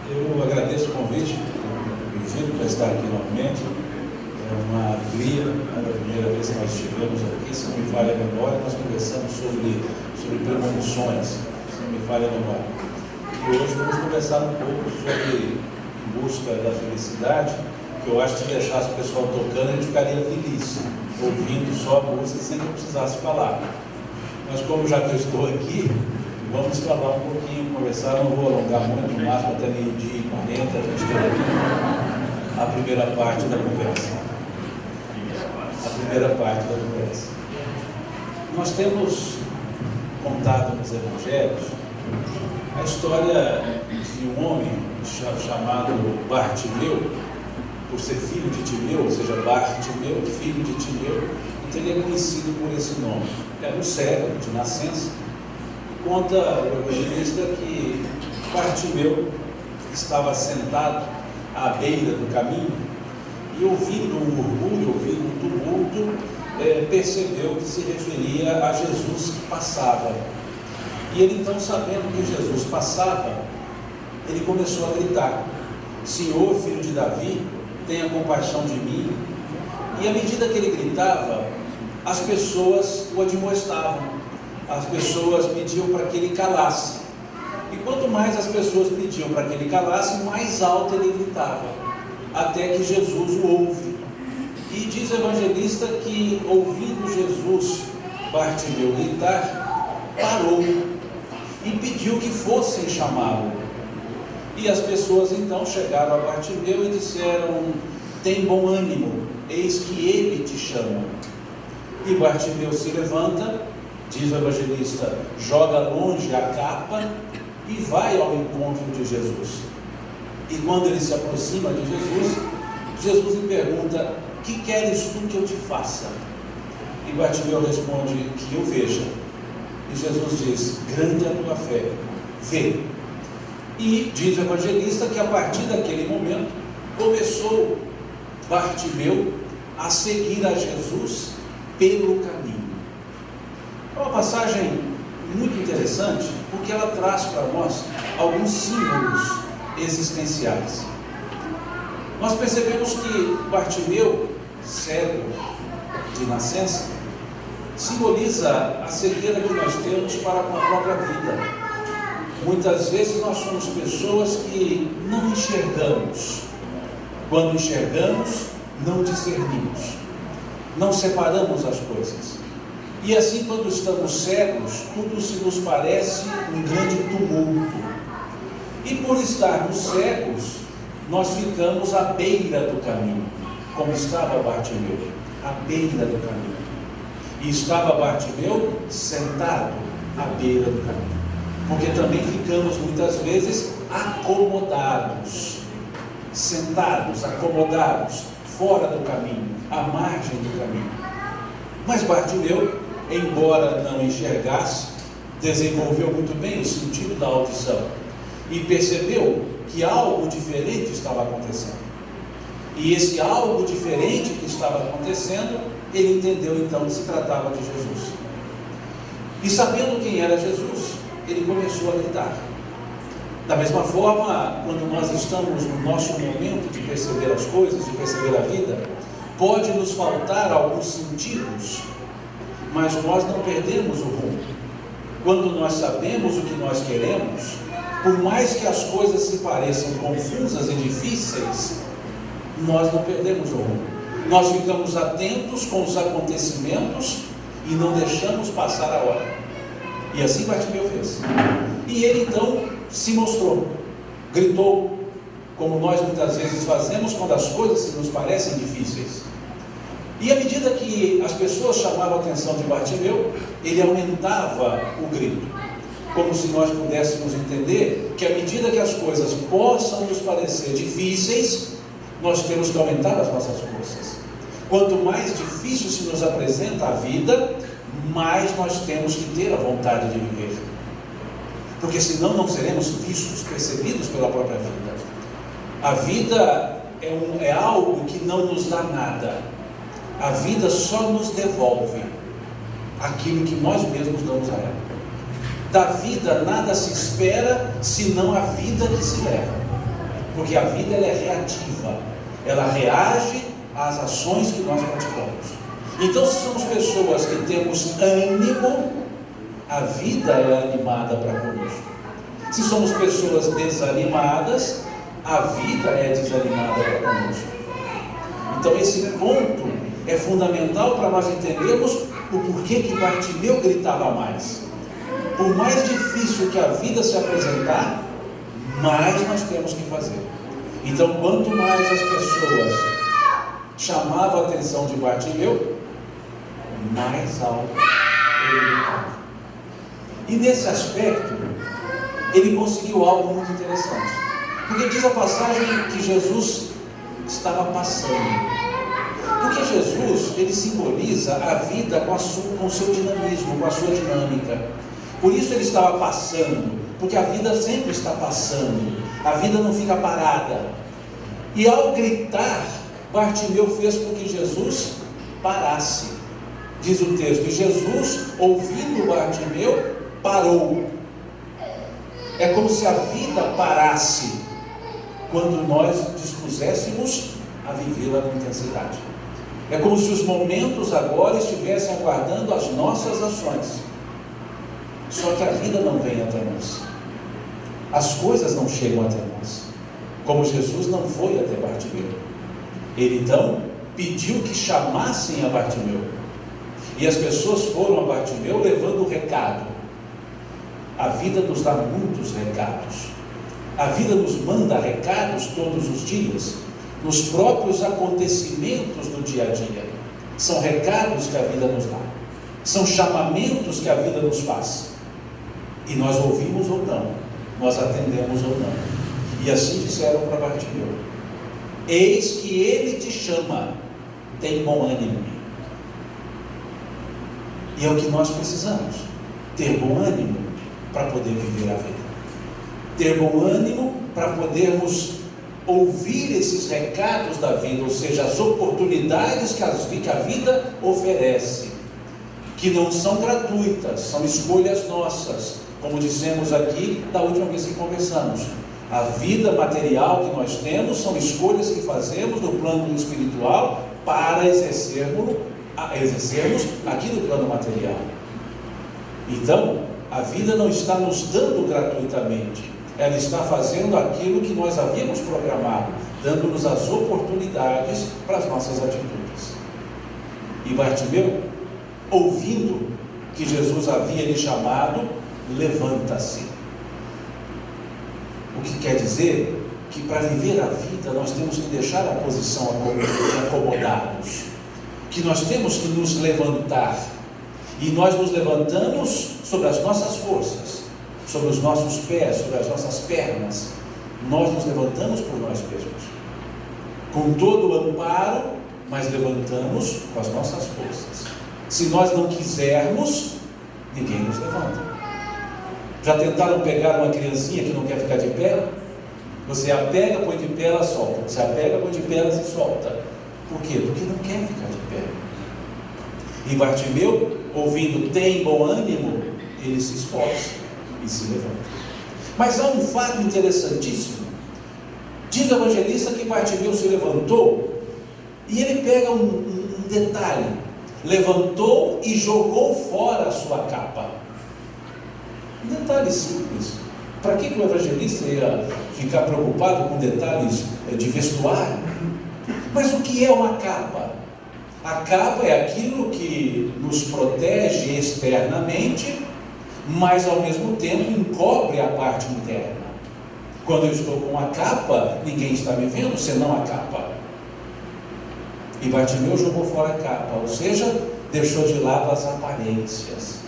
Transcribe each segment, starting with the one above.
Eu agradeço o convite, Virgílio, para estar aqui novamente. É uma alegria, é a primeira vez que nós estivemos aqui. Se não me falha a memória, nós conversamos sobre premonições, se não me falha a memória. E hoje vamos conversar um pouco sobre Em Busca da Felicidade, que eu acho que se deixasse o pessoal tocando, a gente ficaria feliz, ouvindo só a música sem que eu precisasse falar. Mas como já que eu estou aqui, vamos falar um pouquinho, conversar, não vou alongar muito, no máximo até meio-dia e 40, a gente tem aqui a primeira parte da conversa. Nós temos contado nos Evangelhos a história de um homem chamado Bartimeu, por ser filho de Timeu, ou seja, Bartimeu, filho de Timeu, então ele é conhecido por esse nome. Era um cego de nascença. Conta o evangelista que Bartimeu estava sentado à beira do caminho e, ouvindo um murmúrio, ouvindo um tumulto, percebeu que se referia a Jesus que passava. E ele então, sabendo que Jesus passava, ele começou a gritar: Senhor, filho de Davi, tenha compaixão de mim. E à medida que ele gritava, as pessoas o admoestavam, as pessoas pediam para que ele calasse. E quanto mais as pessoas pediam para que ele calasse, mais alto ele gritava, até que Jesus o ouve. E diz o evangelista que, ouvindo Jesus, Bartimeu gritar, parou e pediu que fossem chamá-lo. E as pessoas então chegaram a Bartimeu e disseram: tem bom ânimo, eis que ele te chama. E Bartimeu se levanta, diz o evangelista, joga longe a capa e vai ao encontro de Jesus. E quando ele se aproxima de Jesus, Jesus lhe pergunta: que queres tu que eu te faça? E Bartimeu responde: que eu veja. E Jesus diz: grande é a tua fé, vê. E diz o evangelista que a partir daquele momento começou Bartimeu a seguir a Jesus pelo caminho. É uma passagem muito interessante, porque ela traz para nós alguns símbolos existenciais. Nós percebemos que Bartimeu, cego de nascença, simboliza a cegueira que nós temos para com a própria vida. Muitas vezes nós somos pessoas que não enxergamos. Quando enxergamos, não discernimos, não separamos as coisas. E assim, quando estamos cegos, tudo se nos parece um grande tumulto. E por estarmos cegos, nós ficamos à beira do caminho, como estava Bartimeu, à beira do caminho. E estava Bartimeu sentado à beira do caminho, porque também ficamos muitas vezes acomodados, sentados, acomodados, fora do caminho, à margem do caminho. Mas Bartimeu, embora não enxergasse, desenvolveu muito bem o sentido da audição e percebeu que algo diferente estava acontecendo. E esse algo diferente que estava acontecendo, ele entendeu então que se tratava de Jesus. E sabendo quem era Jesus, ele começou a gritar. Da mesma forma, quando nós estamos no nosso momento de perceber as coisas, de perceber a vida, pode nos faltar alguns sentidos, mas nós não perdemos o rumo. Quando nós sabemos o que nós queremos, por mais que as coisas se pareçam confusas e difíceis, nós não perdemos o rumo. Nós ficamos atentos com os acontecimentos e não deixamos passar a hora. E assim Bartimeu fez. E ele então se mostrou, gritou, como nós muitas vezes fazemos quando as coisas se nos parecem difíceis. E à medida que as pessoas chamavam a atenção de Bartimeu, ele aumentava o grito, como se nós pudéssemos entender que à medida que as coisas possam nos parecer difíceis, nós temos que aumentar as nossas forças. Quanto mais difícil se nos apresenta a vida, mais nós temos que ter a vontade de viver, porque senão não seremos vistos, percebidos pela própria vida. A vida é algo que não nos dá nada. A vida só nos devolve aquilo que nós mesmos damos a ela. Da vida nada se espera, senão a vida que se leva. porque a vida ela é reativa, ela reage às ações que nós praticamos. Então, se somos pessoas que temos ânimo, a vida é animada para conosco. Se somos pessoas desanimadas, a vida é desanimada para conosco. Então, esse ponto é fundamental para nós entendermos o porquê que Bartimeu gritava mais. Por mais difícil que a vida se apresentar, mais nós temos que fazer. Então, quanto mais as pessoas chamavam a atenção de Bartimeu, mais alto ele gritava. E nesse aspecto, ele conseguiu algo muito interessante. Porque diz a passagem que Jesus estava passando. Porque Jesus, ele simboliza a vida com o seu dinamismo, com a sua dinâmica. Por isso ele estava passando, porque a vida sempre está passando, a vida não fica parada. E ao gritar, Bartimeu fez com que Jesus parasse. Diz o texto, e Jesus, ouvindo Bartimeu, parou. É como se a vida parasse quando nós dispuséssemos a vivê-la com intensidade. É como se os momentos agora estivessem aguardando as nossas ações. Só que a vida não vem até nós. As coisas não chegam até nós. Como Jesus não foi até Bartimeu. Ele então pediu que chamassem a Bartimeu. E as pessoas foram a Bartimeu levando o recado. A vida nos dá muitos recados. A vida nos manda recados todos os dias, nos próprios acontecimentos do dia a dia. São recados que a vida nos dá. São chamamentos que a vida nos faz. E nós ouvimos ou não, nós atendemos ou não. E assim disseram para Bartimeu: eis que ele te chama, tem bom ânimo. E é o que nós precisamos, ter bom ânimo para poder viver a vida. Ter bom ânimo para podermos ouvir esses recados da vida, ou seja, as oportunidades que a vida oferece, que não são gratuitas, são escolhas nossas, como dissemos aqui da última vez que conversamos. A vida material que nós temos são escolhas que fazemos no plano espiritual para exercermos aqui no plano material. Então, a vida não está nos dando gratuitamente, ela está fazendo aquilo que nós havíamos programado, dando-nos as oportunidades para as nossas atitudes. E Bartimeu, ouvindo que Jesus havia lhe chamado, levanta-se. O que quer dizer que para viver a vida nós temos que deixar a posição de acomodados, que nós temos que nos levantar, e nós nos levantamos sobre as nossas forças, sobre os nossos pés, sobre as nossas pernas. Nós nos levantamos por nós mesmos, com todo o amparo, mas levantamos com as nossas forças. Se nós não quisermos, ninguém nos levanta. Já tentaram pegar uma criancinha que não quer ficar de pé? Você a pega, põe de pé, ela solta. Você a pega, põe de pé, ela se solta. Por quê? Porque não quer ficar de pé. E Bartimeu, ouvindo tem bom ânimo, ele se esforça e se levanta. Mas há um fato interessantíssimo. Diz o evangelista que Bartimeu se levantou e ele pega um detalhe: levantou e jogou fora a sua capa. Um detalhe simples. Para que o evangelista ia ficar preocupado com detalhes de vestuário? Mas o que é uma capa? A capa é aquilo que nos protege externamente, mas ao mesmo tempo encobre a parte interna. Quando eu estou com a capa, ninguém está me vendo senão a capa. E Bartimeu jogou fora a capa, ou seja, deixou de lado as aparências,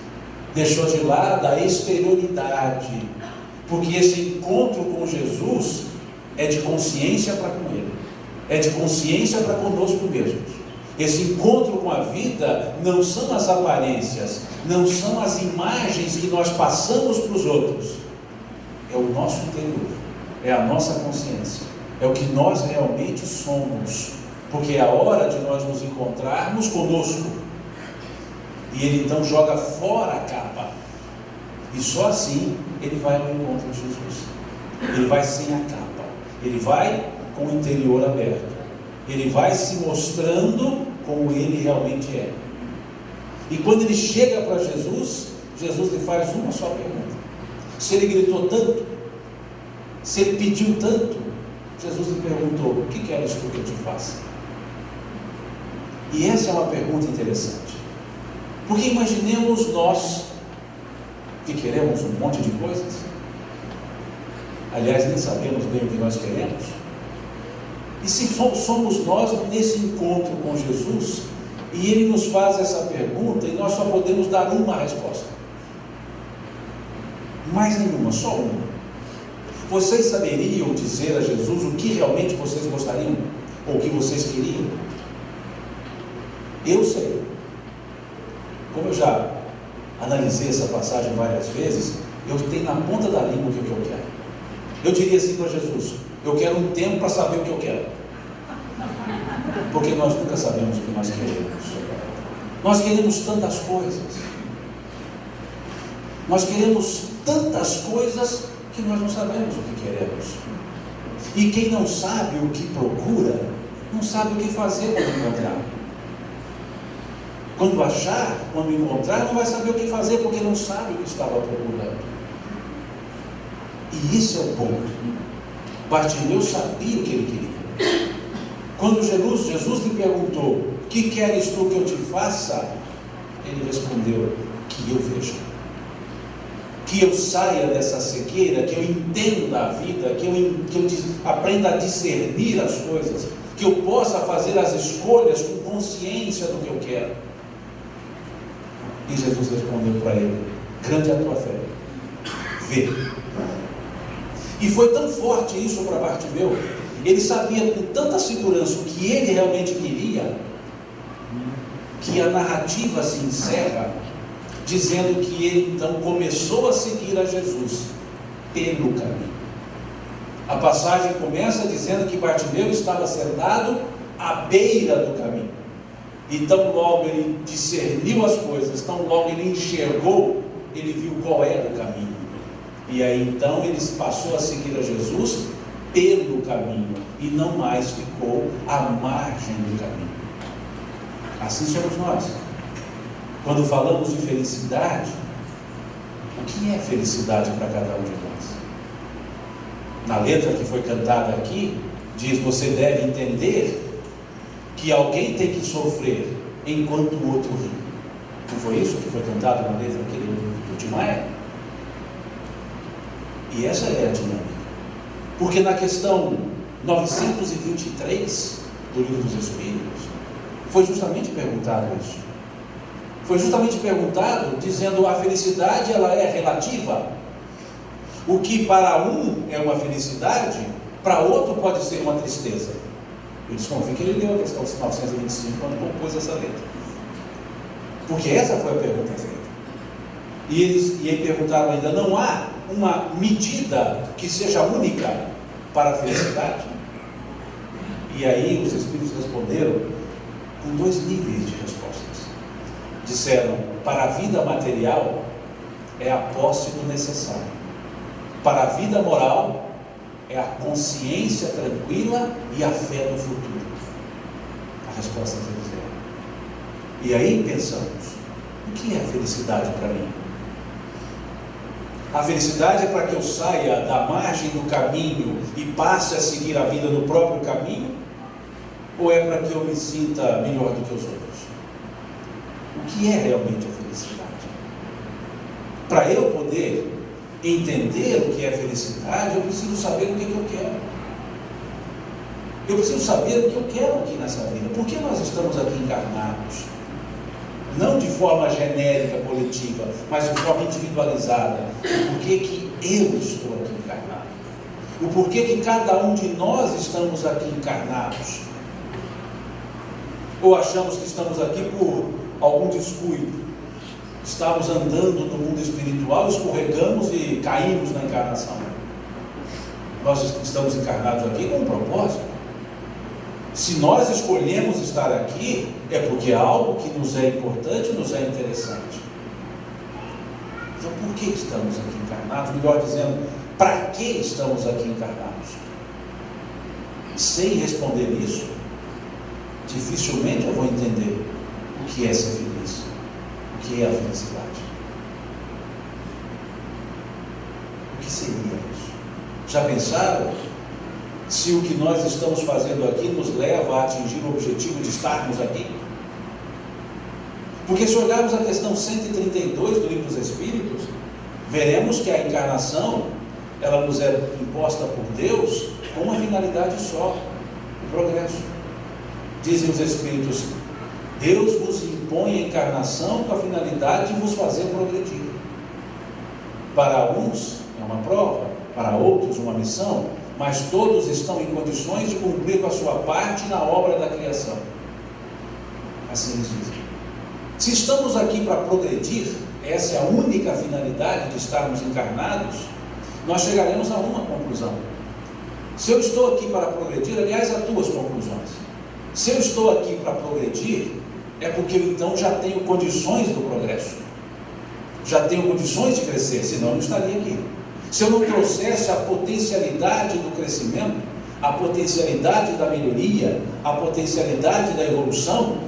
deixou de lado a exterioridade, porque esse encontro com Jesus é de consciência para com Ele, é de consciência para conosco mesmos. Esse encontro com a vida não são as aparências, não são as imagens que nós passamos para os outros, é o nosso interior, é a nossa consciência, é o que nós realmente somos, porque é a hora de nós nos encontrarmos conosco. E ele então joga fora a capa, e só assim ele vai ao encontro de Jesus. Ele vai sem a capa, Ele vai com o interior aberto. Ele vai se mostrando como ele realmente é. E quando ele chega para Jesus, Jesus lhe faz uma só pergunta. Se ele gritou tanto, se ele pediu tanto, Jesus lhe perguntou: o que queres tu que eu te faça? E essa é uma pergunta interessante, porque imaginemos nós que queremos um monte de coisas, aliás, nem sabemos bem o que nós queremos, e se somos nós nesse encontro com Jesus, e Ele nos faz essa pergunta, e nós só podemos dar uma resposta, mais nenhuma, só uma. Vocês saberiam dizer a Jesus o que realmente vocês gostariam, ou o que vocês queriam? Eu sei. Como eu já analisei essa passagem várias vezes, eu tenho na ponta da língua o que eu quero. Eu diria assim para Jesus: eu quero um tempo para saber o que eu quero, porque nós nunca sabemos o que nós queremos. Nós queremos tantas coisas, nós queremos tantas coisas que nós não sabemos o que queremos. E quem não sabe o que procura, não sabe o que fazer quando encontrar. Quando achar, quando encontrar, não vai saber o que fazer, porque não sabe o que estava procurando. E isso é o ponto. Bartimeu sabia o que ele queria. Quando Jesus lhe perguntou: que queres tu que eu te faça? Ele respondeu: que eu veja, que eu saia dessa cegueira, que eu entenda a vida, que eu aprenda a discernir as coisas, que eu possa fazer as escolhas com consciência do que eu quero. E Jesus respondeu para ele: grande é a tua fé, vê. E foi tão forte isso para Bartimeu, ele sabia com tanta segurança o que ele realmente queria, que a narrativa se encerra dizendo que ele então começou a seguir a Jesus pelo caminho. A passagem começa dizendo que Bartimeu estava sentado à beira do caminho. E tão logo ele discerniu as coisas, tão logo ele enxergou, ele viu qual era o caminho. E aí então ele passou a seguir a Jesus pelo caminho, e não mais ficou à margem do caminho. Assim somos nós. Quando falamos de felicidade, o que é felicidade para cada um de nós? Na letra que foi cantada aqui, diz: você deve entender que alguém tem que sofrer enquanto o outro ri. Não foi isso que foi cantado na letra do Tim Maia? E essa é a dinâmica. Porque na questão 923 do Livro dos Espíritos, foi justamente perguntado isso. Foi justamente perguntado, dizendo: a felicidade ela é relativa. O que para um é uma felicidade, para outro pode ser uma tristeza. Eu desconfio que ele leu a questão 925 quando compôs essa letra, porque essa foi a pergunta feita. E eles perguntaram ainda: não há uma medida que seja única para a felicidade? E aí os Espíritos responderam com dois níveis de respostas. Disseram: para a vida material é a posse do necessário, para a vida moral é a consciência tranquila e a fé no futuro. A resposta deles é. E aí pensamos: o que é a felicidade para mim? A felicidade é para que eu saia da margem do caminho e passe a seguir a vida no próprio caminho? Ou é para que eu me sinta melhor do que os outros? O que é realmente a felicidade? Para eu poder entender o que é felicidade, eu preciso saber o que eu quero. Eu preciso saber o que eu quero aqui nessa vida. Por que nós estamos aqui encarnados? Não de forma genérica, coletiva, mas de forma individualizada. O porquê que eu estou aqui encarnado? O porquê que cada um de nós estamos aqui encarnados? Ou achamos que estamos aqui por algum descuido? Estamos andando no mundo espiritual, escorregamos e caímos na encarnação. Nós estamos encarnados aqui com um propósito. Se nós escolhemos estar aqui, é porque algo que nos é importante, nos é interessante. Então, por que estamos aqui encarnados? Melhor dizendo, para que estamos aqui encarnados? sem responder isso, dificilmente eu vou entender o que é ser feliz, o que é a felicidade. O que seria isso? Já pensaram se o que nós estamos fazendo aqui nos leva a atingir o objetivo de estarmos aqui? Porque se olharmos a questão 132 do Livro dos Espíritos, veremos que a encarnação, ela nos é imposta por Deus com uma finalidade só: o progresso. Dizem os Espíritos: Deus vos impõe a encarnação com a finalidade de vos fazer progredir. Para uns é uma prova, para outros uma missão, mas todos estão em condições de cumprir com a sua parte na obra da criação. Assim eles dizem. Se estamos aqui para progredir, essa é a única finalidade de estarmos encarnados, nós chegaremos a uma conclusão. Se eu estou aqui para progredir, aliás, há duas conclusões. Se eu estou aqui para progredir, é porque eu então já tenho condições do progresso, já tenho condições de crescer, senão eu não estaria aqui. Se eu não trouxesse a potencialidade do crescimento, a potencialidade da melhoria, a potencialidade da evolução,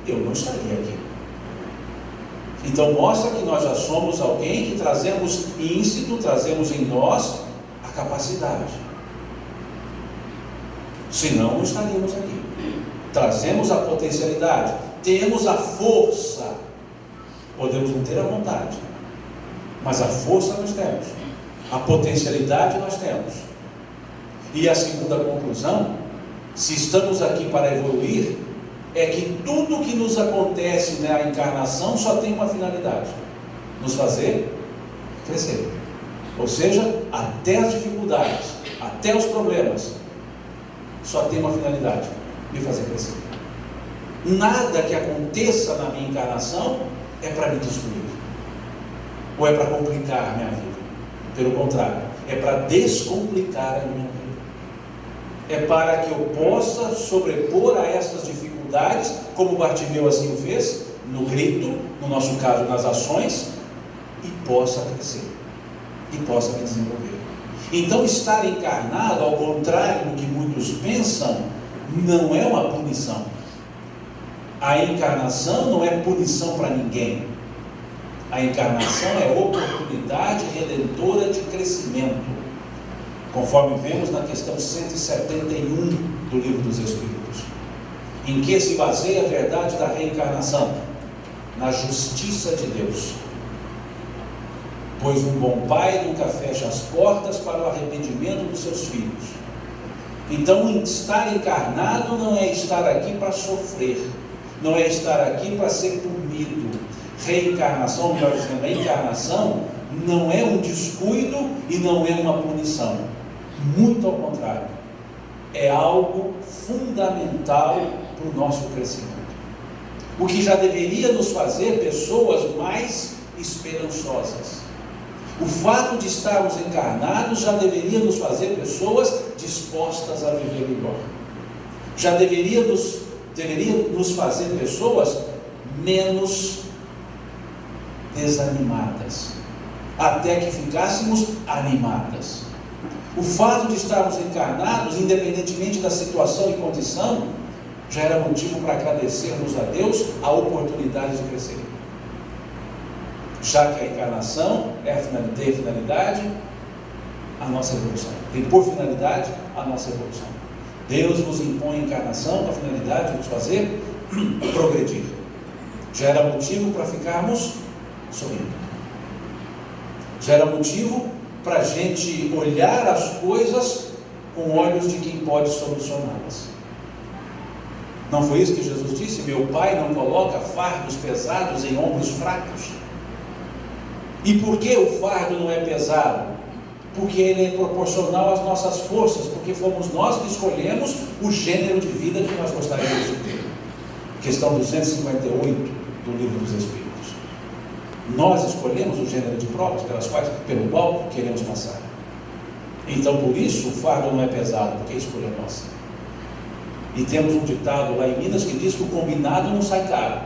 eu não estaria aqui. Então mostra que nós já somos alguém que trazemos íncito, trazemos em nós a capacidade. Senão não estaríamos aqui. Trazemos a potencialidade, temos a força. Podemos não ter a vontade, mas a força nós temos, a potencialidade nós temos. E a segunda conclusão, se estamos aqui para evoluir, é que tudo que nos acontece na encarnação só tem uma finalidade: nos fazer crescer. Ou seja, até as dificuldades, até os problemas, só tem uma finalidade: me fazer crescer. Nada que aconteça na minha encarnação é para me destruir, ou é para complicar a minha vida. Pelo contrário, é para descomplicar a minha vida. É para que eu possa sobrepor a essas dificuldades, como Bartimeu assim o fez, no grito, no nosso caso nas ações, e possa crescer, e possa me desenvolver. Então estar encarnado, ao contrário do que muitos pensam, não é uma punição. A encarnação não é punição para ninguém. A encarnação é oportunidade redentora de crescimento, conforme vemos na questão 171 do Livro dos Espíritos. Em que se baseia a verdade da reencarnação? Na justiça de Deus. Pois um bom pai nunca fecha as portas para o arrependimento dos seus filhos. Então, estar encarnado não é estar aqui para sofrer, não é estar aqui para ser punido. Reencarnação, melhor dizendo, a encarnação não é um descuido e não é uma punição. Muito ao contrário, é algo fundamental para o nosso crescimento. O que já deveria nos fazer pessoas mais esperançosas. O fato de estarmos encarnados já deveria nos fazer pessoas dispostas a viver melhor. Já deveria nos fazer pessoas menos desanimadas, até que ficássemos animadas. O fato de estarmos encarnados, independentemente da situação e condição, já era motivo para agradecermos a Deus a oportunidade de crescer. Já que a encarnação tem finalidade a nossa evolução, tem por finalidade a nossa evolução. Deus vos impõe a encarnação com a finalidade de nos fazer progredir. Já era motivo para ficarmos sorrindo. Já era motivo para a gente olhar as coisas com olhos de quem pode solucioná-las. Não foi isso que Jesus disse? Meu Pai não coloca fardos pesados em ombros fracos. E por que o fardo não é pesado? Porque ele é proporcional às nossas forças, porque fomos nós que escolhemos o gênero de vida que nós gostaríamos de ter. Questão 258 do Livro dos Espíritos. Nós escolhemos o gênero de provas pelo qual queremos passar. Então, por isso, o fardo não é pesado, porque a escolha é nossa. E temos um ditado lá em Minas que diz que o combinado não sai caro.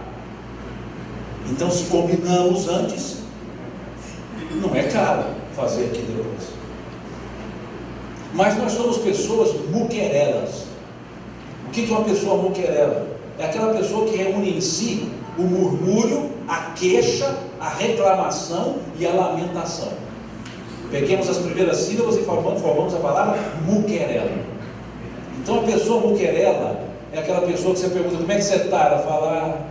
Então, se combinamos antes, não é caro fazer aqui depois. Mas nós somos pessoas muquerelas. que é uma pessoa muquerela? É aquela pessoa que reúne em si o murmúrio, a queixa, a reclamação e a lamentação. Peguemos as primeiras sílabas e formamos a palavra muquerela. Então a pessoa muquerela é aquela pessoa que você pergunta: como é que você está? Ela fala: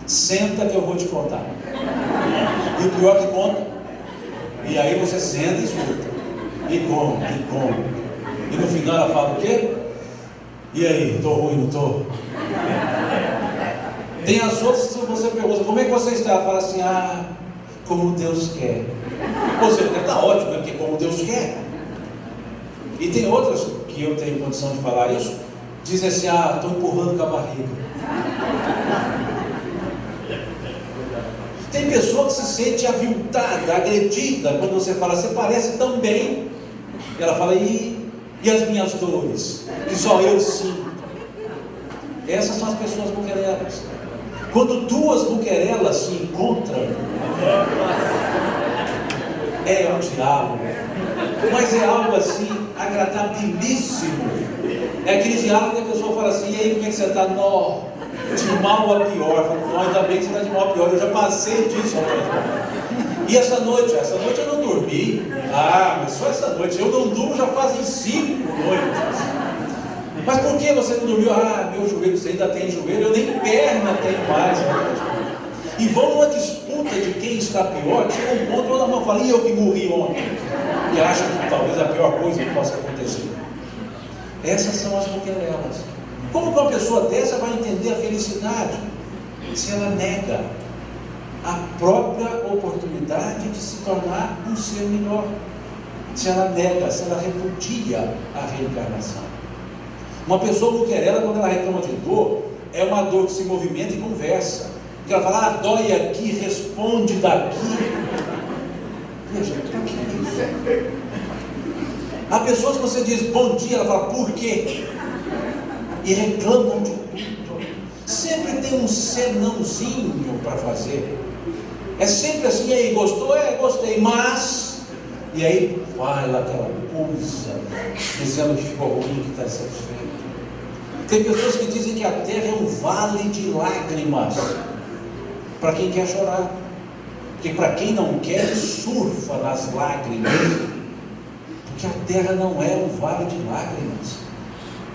senta que eu vou te contar. E o pior que conta. E aí você senta e escuta. E come. E no final ela fala o quê? E aí, estou ruim, não estou? Tem as outras que você pergunta: como é que você está? Ela fala assim: como Deus quer. Ou seja, está ótimo, né? Porque como Deus quer. E tem outras que eu tenho condição de falar isso, dizem assim: estou empurrando com a barriga. Tem pessoa que se sente aviltada, agredida, quando você fala: você parece tão bem. E ela fala: e as minhas dores, que só eu sinto. Essas são as pessoas muquerelas. Quando duas muquerelas se encontram, é um diálogo, mas é algo assim agradabilíssimo. É aquele diálogo que a pessoa fala assim: e aí, como é que você está? Nó, de mal a pior. Fala: ainda bem que você está de mal a pior, eu já passei disso. E essa noite eu não dormi. Mas só essa noite. Eu não durmo já fazem 5 noites. Mas por que você não dormiu? Meu joelho, você ainda tem joelho, eu nem perna tenho mais. E vão numa disputa de quem está pior. Chega um ponto onde a mão fala: e eu que morri ontem? E acha que talvez a pior coisa que possa acontecer. Essas são as muquerelas. Como que uma pessoa dessa vai entender a felicidade? Se ela nega a própria oportunidade de se tornar um ser melhor. Se ela nega, se ela repudia a reencarnação. Uma pessoa muquerela, quando ela reclama de dor, é uma dor que se movimenta e conversa. Porque ela fala: dói aqui, responde daqui. Veja, por que isso? Há pessoas que você diz bom dia, ela fala: por quê? E reclamam de tudo. Sempre tem um senãozinho para fazer. É sempre assim: e aí, gostou? Gostei, mas... E aí vai lá aquela coisa, dizendo que ficou ruim, que está insatisfeito. Tem pessoas que dizem que a terra é um vale de lágrimas para quem quer chorar. Porque para quem não quer, surfa nas lágrimas. Porque a terra não é um vale de lágrimas.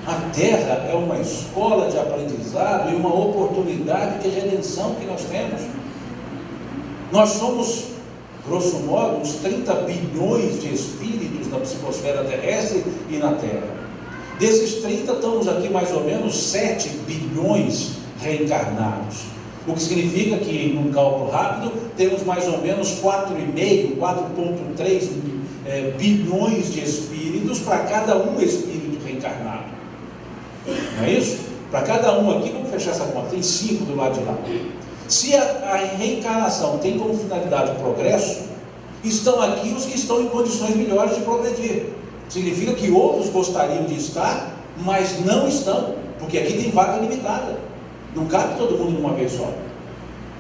A terra é uma escola de aprendizado e uma oportunidade de redenção que nós temos. Nós somos, grosso modo, uns 30 bilhões de espíritos na psicosfera terrestre e na Terra. Desses 30, estamos aqui mais ou menos 7 bilhões reencarnados. O que significa que, num cálculo rápido, temos mais ou menos 4,5, 4,3 bilhões de espíritos para cada um espírito reencarnado. Não é isso? Para cada um aqui, vamos fechar essa conta, tem 5 do lado de lá. Se a reencarnação tem como finalidade o progresso, estão aqui os que estão em condições melhores de progredir. Significa que outros gostariam de estar, mas não estão, porque aqui tem vaga limitada. Não cabe todo mundo numa vez só.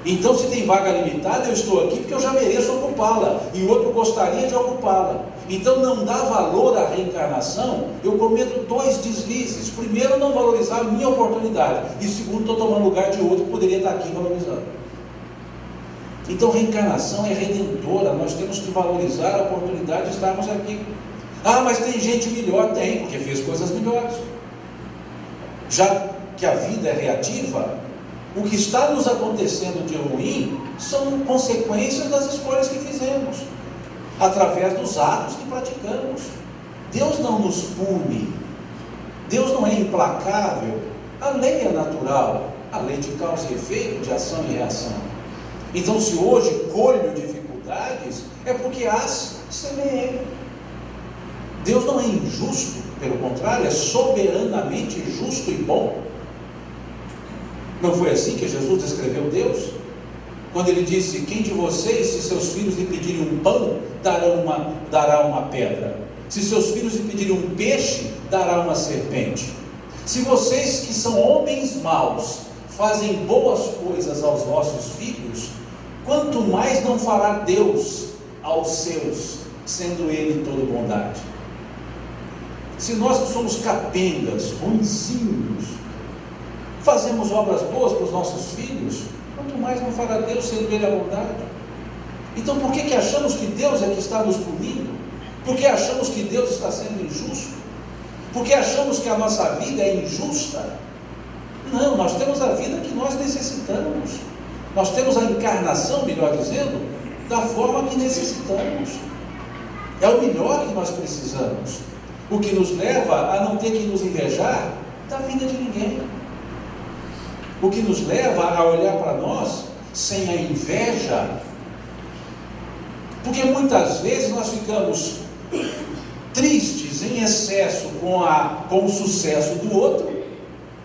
Então, se tem vaga limitada, eu estou aqui porque eu já mereço ocupá-la, e o outro gostaria de ocupá-la. Então, não dá valor à reencarnação. Eu cometo 2 deslizes. Primeiro, não valorizar a minha oportunidade, e segundo, estou tomando lugar de outro que poderia estar aqui valorizando. Então, reencarnação é redentora. Nós temos que valorizar a oportunidade de estarmos aqui. Mas tem gente melhor? Tem, porque fez coisas melhores. Já que a vida é reativa, o que está nos acontecendo de ruim são consequências das escolhas que fizemos, através dos atos que praticamos. Deus não nos pune, Deus não é implacável. A lei é natural, a lei de causa e efeito, de ação e reação. Então, se hoje colho dificuldades, é porque as semeei. Deus não é injusto, pelo contrário, é soberanamente justo e bom. Não foi assim que Jesus descreveu Deus? Quando ele disse: quem de vocês, se seus filhos lhe pedirem um pão, dará uma pedra? Se seus filhos lhe pedirem um peixe, dará uma serpente? Se vocês, que são homens maus, fazem boas coisas aos vossos filhos, quanto mais não fará Deus aos seus, sendo Ele toda bondade? Se nós que somos capengas, ruinzinhos, Fazemos obras boas para os nossos filhos, quanto mais não fará Deus, sendo Ele a bondade. Então por que achamos que Deus é que está nos punindo? Por que achamos que Deus está sendo injusto? Por que achamos que a nossa vida é injusta? Não, nós temos a vida que nós necessitamos. Nós temos a encarnação, melhor dizendo, da forma que necessitamos. É o melhor que nós precisamos. O que nos leva a não ter que nos invejar da vida de ninguém. O que nos leva a olhar para nós sem a inveja. Porque muitas vezes nós ficamos tristes em excesso com o sucesso do outro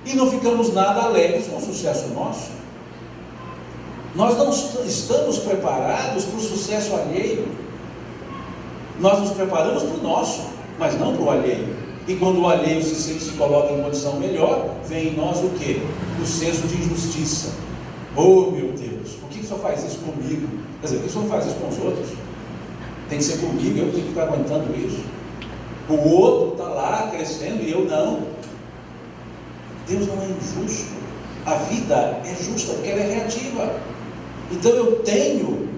e não ficamos nada alegres com o sucesso nosso. Nós não estamos preparados para o sucesso alheio. Nós nos preparamos para o nosso, mas não para o alheio. E quando o alheio se coloca em condição melhor, vem em nós o quê? O senso de injustiça. Oh meu Deus, por que o senhor faz isso comigo? Quer dizer, por que o senhor não faz isso com os outros? Tem que ser comigo, eu tenho que estar aguentando isso. O outro está lá crescendo e eu não. Deus não é injusto. A vida é justa porque ela é reativa. Então eu tenho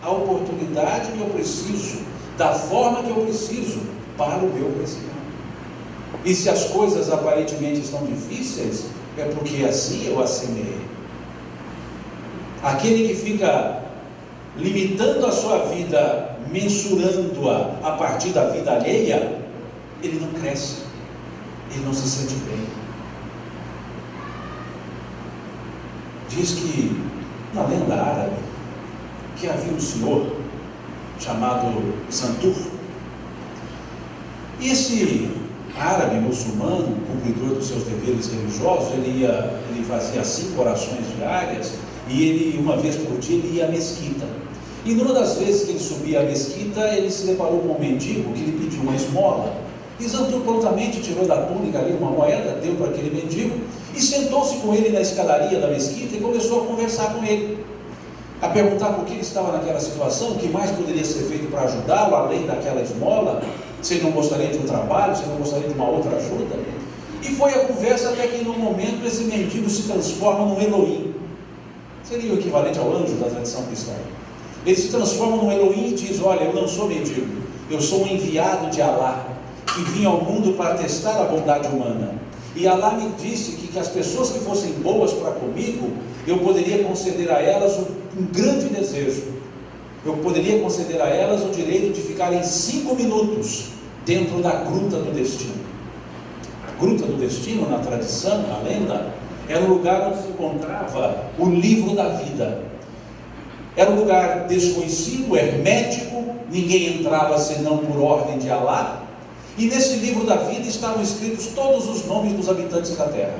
a oportunidade que eu preciso, da forma que eu preciso, para o meu crescimento. E se as coisas aparentemente estão difíceis, é porque assim eu as semeei. Aquele que fica limitando a sua vida, mensurando-a a partir da vida alheia, ele não cresce, ele não se sente bem. Diz que na lenda árabe que havia um senhor chamado Zantur, e esse árabe muçulmano, cumpridor dos seus deveres religiosos, ele fazia 5 orações diárias, e ele, uma vez por dia, ele ia à mesquita. E numa das vezes que ele subia à mesquita, ele se deparou com um mendigo que lhe pediu uma esmola. E Zantur prontamente tirou da túnica ali uma moeda, deu para aquele mendigo, e sentou-se com ele na escadaria da mesquita e começou a conversar com ele, a perguntar por que ele estava naquela situação, o que mais poderia ser feito para ajudá-lo, além daquela esmola, se ele não gostaria de um trabalho, se ele não gostaria de uma outra ajuda. E foi a conversa até que num momento esse mendigo se transforma num Elohim. Seria o equivalente ao anjo da tradição cristã. Ele se transforma num Elohim e diz: olha, eu não sou mendigo, eu sou um enviado de Alá, que vim ao mundo para testar a bondade humana. E Alá me disse que as pessoas que fossem boas para comigo, eu poderia conceder a elas um grande desejo. Eu poderia conceder a elas o direito de ficarem 5 minutos dentro da Gruta do Destino. A Gruta do Destino, na tradição, na lenda, era um lugar onde se encontrava o livro da vida. Era um lugar desconhecido, hermético, ninguém entrava senão por ordem de Alá. E nesse livro da vida estavam escritos todos os nomes dos habitantes da terra,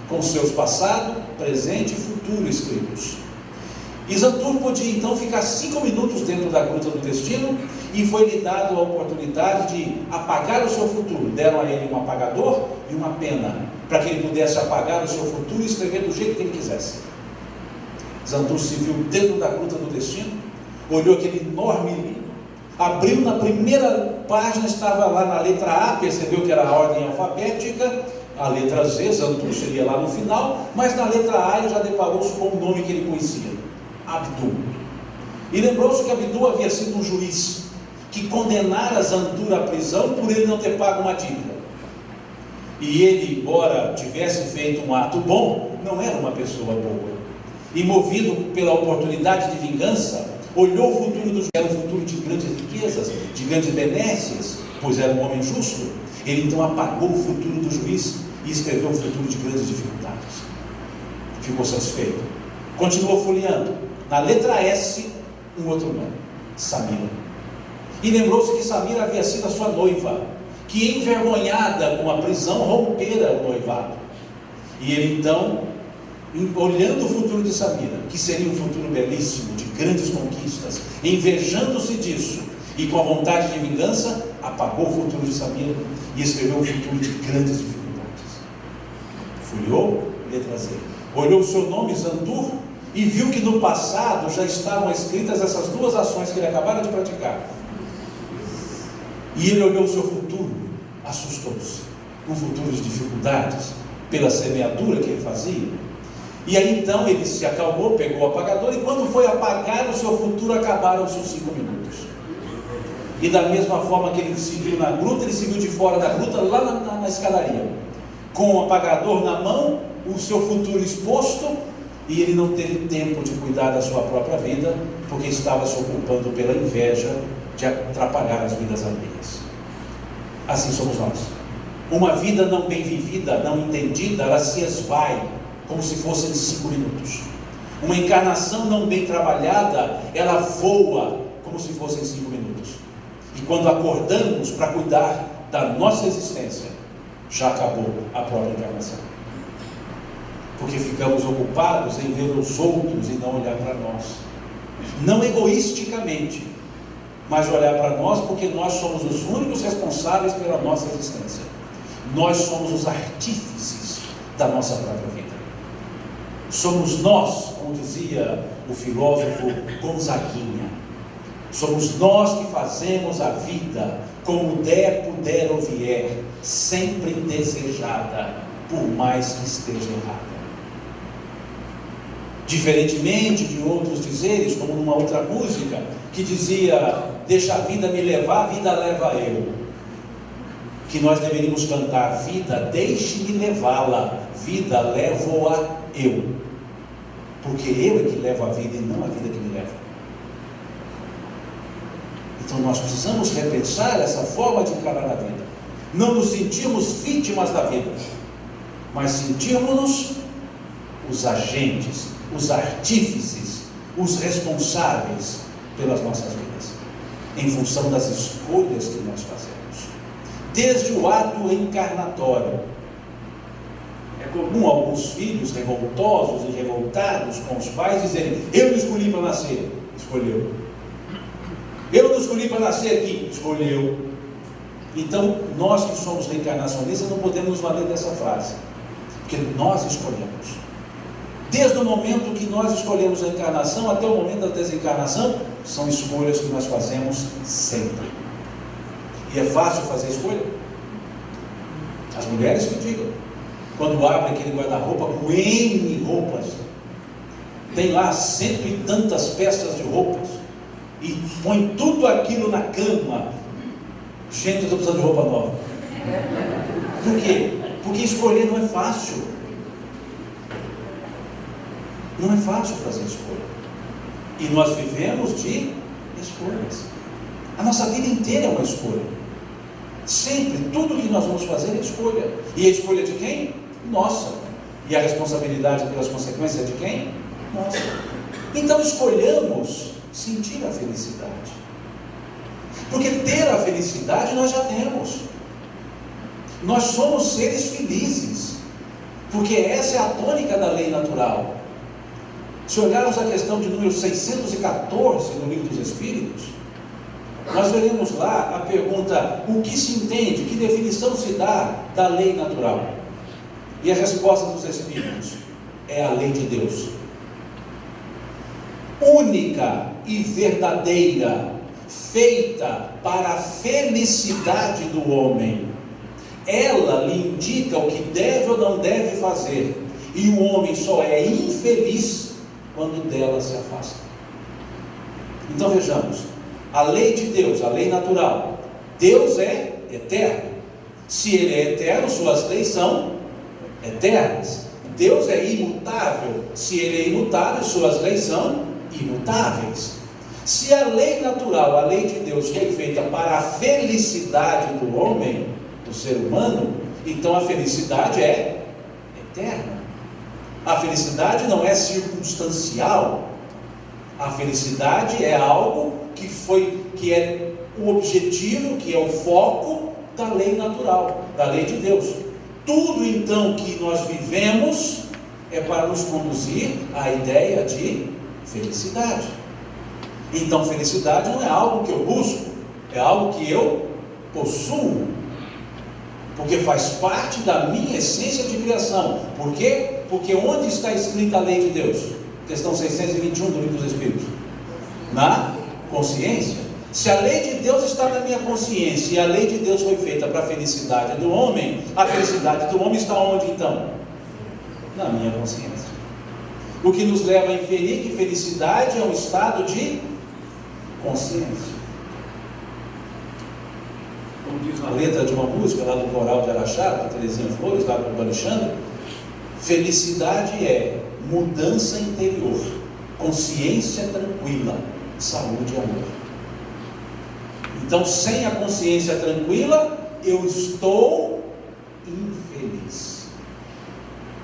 com seus passado, presente e futuro escritos. E Zantur podia então ficar 5 minutos dentro da Gruta do Destino, e foi-lhe dado a oportunidade de apagar o seu futuro. Deram a ele um apagador e uma pena, para que ele pudesse apagar o seu futuro e escrever do jeito que ele quisesse. Zantur se viu dentro da Gruta do Destino, olhou aquele enorme livro, abriu na primeira página, estava lá na letra A, percebeu que era a ordem alfabética, a letra Z, Zantur seria lá no final, mas na letra A ele já deparou-se com o nome que ele conhecia: Abdu. E lembrou-se que Abdu havia sido um juiz que condenara Zantur à prisão por ele não ter pago uma dívida. E ele, embora tivesse feito um ato bom, não era uma pessoa boa. E movido pela oportunidade de vingança, olhou o futuro do juiz, era um futuro de grandes riquezas, de grandes benesses, pois era um homem justo. Ele então apagou o futuro do juiz e escreveu um futuro de grandes dificuldades. Ficou satisfeito. Continuou folheando. Na letra S, um outro nome: Samira. E lembrou-se que Samira havia sido a sua noiva, que, envergonhada com a prisão, rompera o noivado. E ele então, olhando o futuro de Samira, que seria um futuro belíssimo, de grandes conquistas, invejando-se disso e com a vontade de vingança, apagou o futuro de Samira e escreveu um futuro de grandes dificuldades. Folheou, letra Z. Olhou o seu nome, Zantur, e viu que no passado já estavam escritas essas 2 ações que ele acabara de praticar. E ele olhou o seu futuro, assustou-se. Um futuro de dificuldades. pela semeadura que ele fazia. E aí então ele se acalmou, pegou o apagador, e quando foi apagar o seu futuro, acabaram-se os 5 minutos. E da mesma forma que ele se viu na gruta, ele se viu de fora da gruta, lá na escadaria, com o apagador na mão, o seu futuro exposto, e ele não teve tempo de cuidar da sua própria vida, porque estava se ocupando pela inveja de atrapalhar as vidas alheias. Assim somos nós. Uma vida não bem vivida, não entendida, ela se esvai como se fossem 5 minutos. Uma encarnação não bem trabalhada, ela voa como se fossem 5 minutos. E quando acordamos para cuidar da nossa existência, já acabou a própria encarnação. Porque ficamos ocupados em ver os outros e não olhar para nós. Não egoisticamente, mas olhar para nós, porque nós somos os únicos responsáveis pela nossa existência. Nós somos os artífices da nossa própria vida. Somos nós, como dizia o filósofo Gonzaguinha, somos nós que fazemos a vida como der, puder ou vier, sempre indesejada, por mais que esteja errada. Diferentemente de outros dizeres, como numa outra música, que dizia: deixa a vida me levar, a vida leva eu. Que nós deveríamos cantar: vida, deixe-me levá-la, vida, levo-a eu. Porque eu é que levo a vida e não a vida que me leva. Então nós precisamos repensar essa forma de encarar a vida. Não nos sentirmos vítimas da vida, mas sentirmos-nos os agentes, os artífices, os responsáveis pelas nossas vidas, em função das escolhas que nós fazemos. Desde o ato encarnatório. É comum alguns filhos revoltosos e revoltados com os pais dizerem: eu não escolhi para nascer. Escolheu. Eu não escolhi para nascer aqui. Escolheu. Então, nós que somos reencarnacionistas não podemos nos valer dessa frase, porque nós escolhemos. Desde o momento que nós escolhemos a encarnação até o momento da desencarnação, são escolhas que nós fazemos sempre. E é fácil fazer escolha? As mulheres que digam. Quando abre aquele guarda-roupa com N roupas, tem lá 100 e tantas peças de roupas, e põe tudo aquilo na cama. Gente, eu estou precisando de roupa nova. Por quê? Porque escolher não é fácil. Não é fácil fazer escolha. E nós vivemos de escolhas. A nossa vida inteira é uma escolha. Sempre, tudo que nós vamos fazer é escolha. E a escolha de quem? Nossa. E a responsabilidade pelas consequências de quem? Nossa. Então escolhamos sentir a felicidade. Porque ter a felicidade nós já temos. Nós somos seres felizes. Porque essa é a tônica da lei natural. Se olharmos a questão de número 614 no Livro dos Espíritos, nós veremos lá a pergunta: o que se entende, que definição se dá da lei natural? E a resposta dos Espíritos é a lei de Deus, única e verdadeira, feita para a felicidade do homem. Ela lhe indica o que deve ou não deve fazer, e o homem só é infeliz quando dela se afasta. Então vejamos, a lei de Deus, a lei natural. Deus é eterno. Se Ele é eterno, suas leis são eternas. Deus é imutável. Se Ele é imutável, suas leis são imutáveis. Se a lei natural, a lei de Deus, foi feita para a felicidade do homem, do ser humano, então a felicidade é eterna. A felicidade não é circunstancial. A felicidade é algo que é o objetivo, que é o foco da lei natural, da lei de Deus. Tudo então que nós vivemos é para nos conduzir à ideia de felicidade. Então felicidade não é algo que eu busco, é algo que eu possuo, porque faz parte da minha essência de criação. Por quê? Porque onde está escrita a lei de Deus? Questão 621 do Livro dos Espíritos. Na consciência. Se a lei de Deus está na minha consciência e a lei de Deus foi feita para a felicidade do homem, a felicidade do homem está onde então? Na minha consciência. O que nos leva a inferir que felicidade é um estado de consciência. Como diz uma letra de uma música lá do Coral de Araxá, da Terezinha Flores, lá do Alexandre, felicidade é mudança interior, consciência tranquila, saúde e amor. Então, sem a consciência tranquila, eu estou infeliz.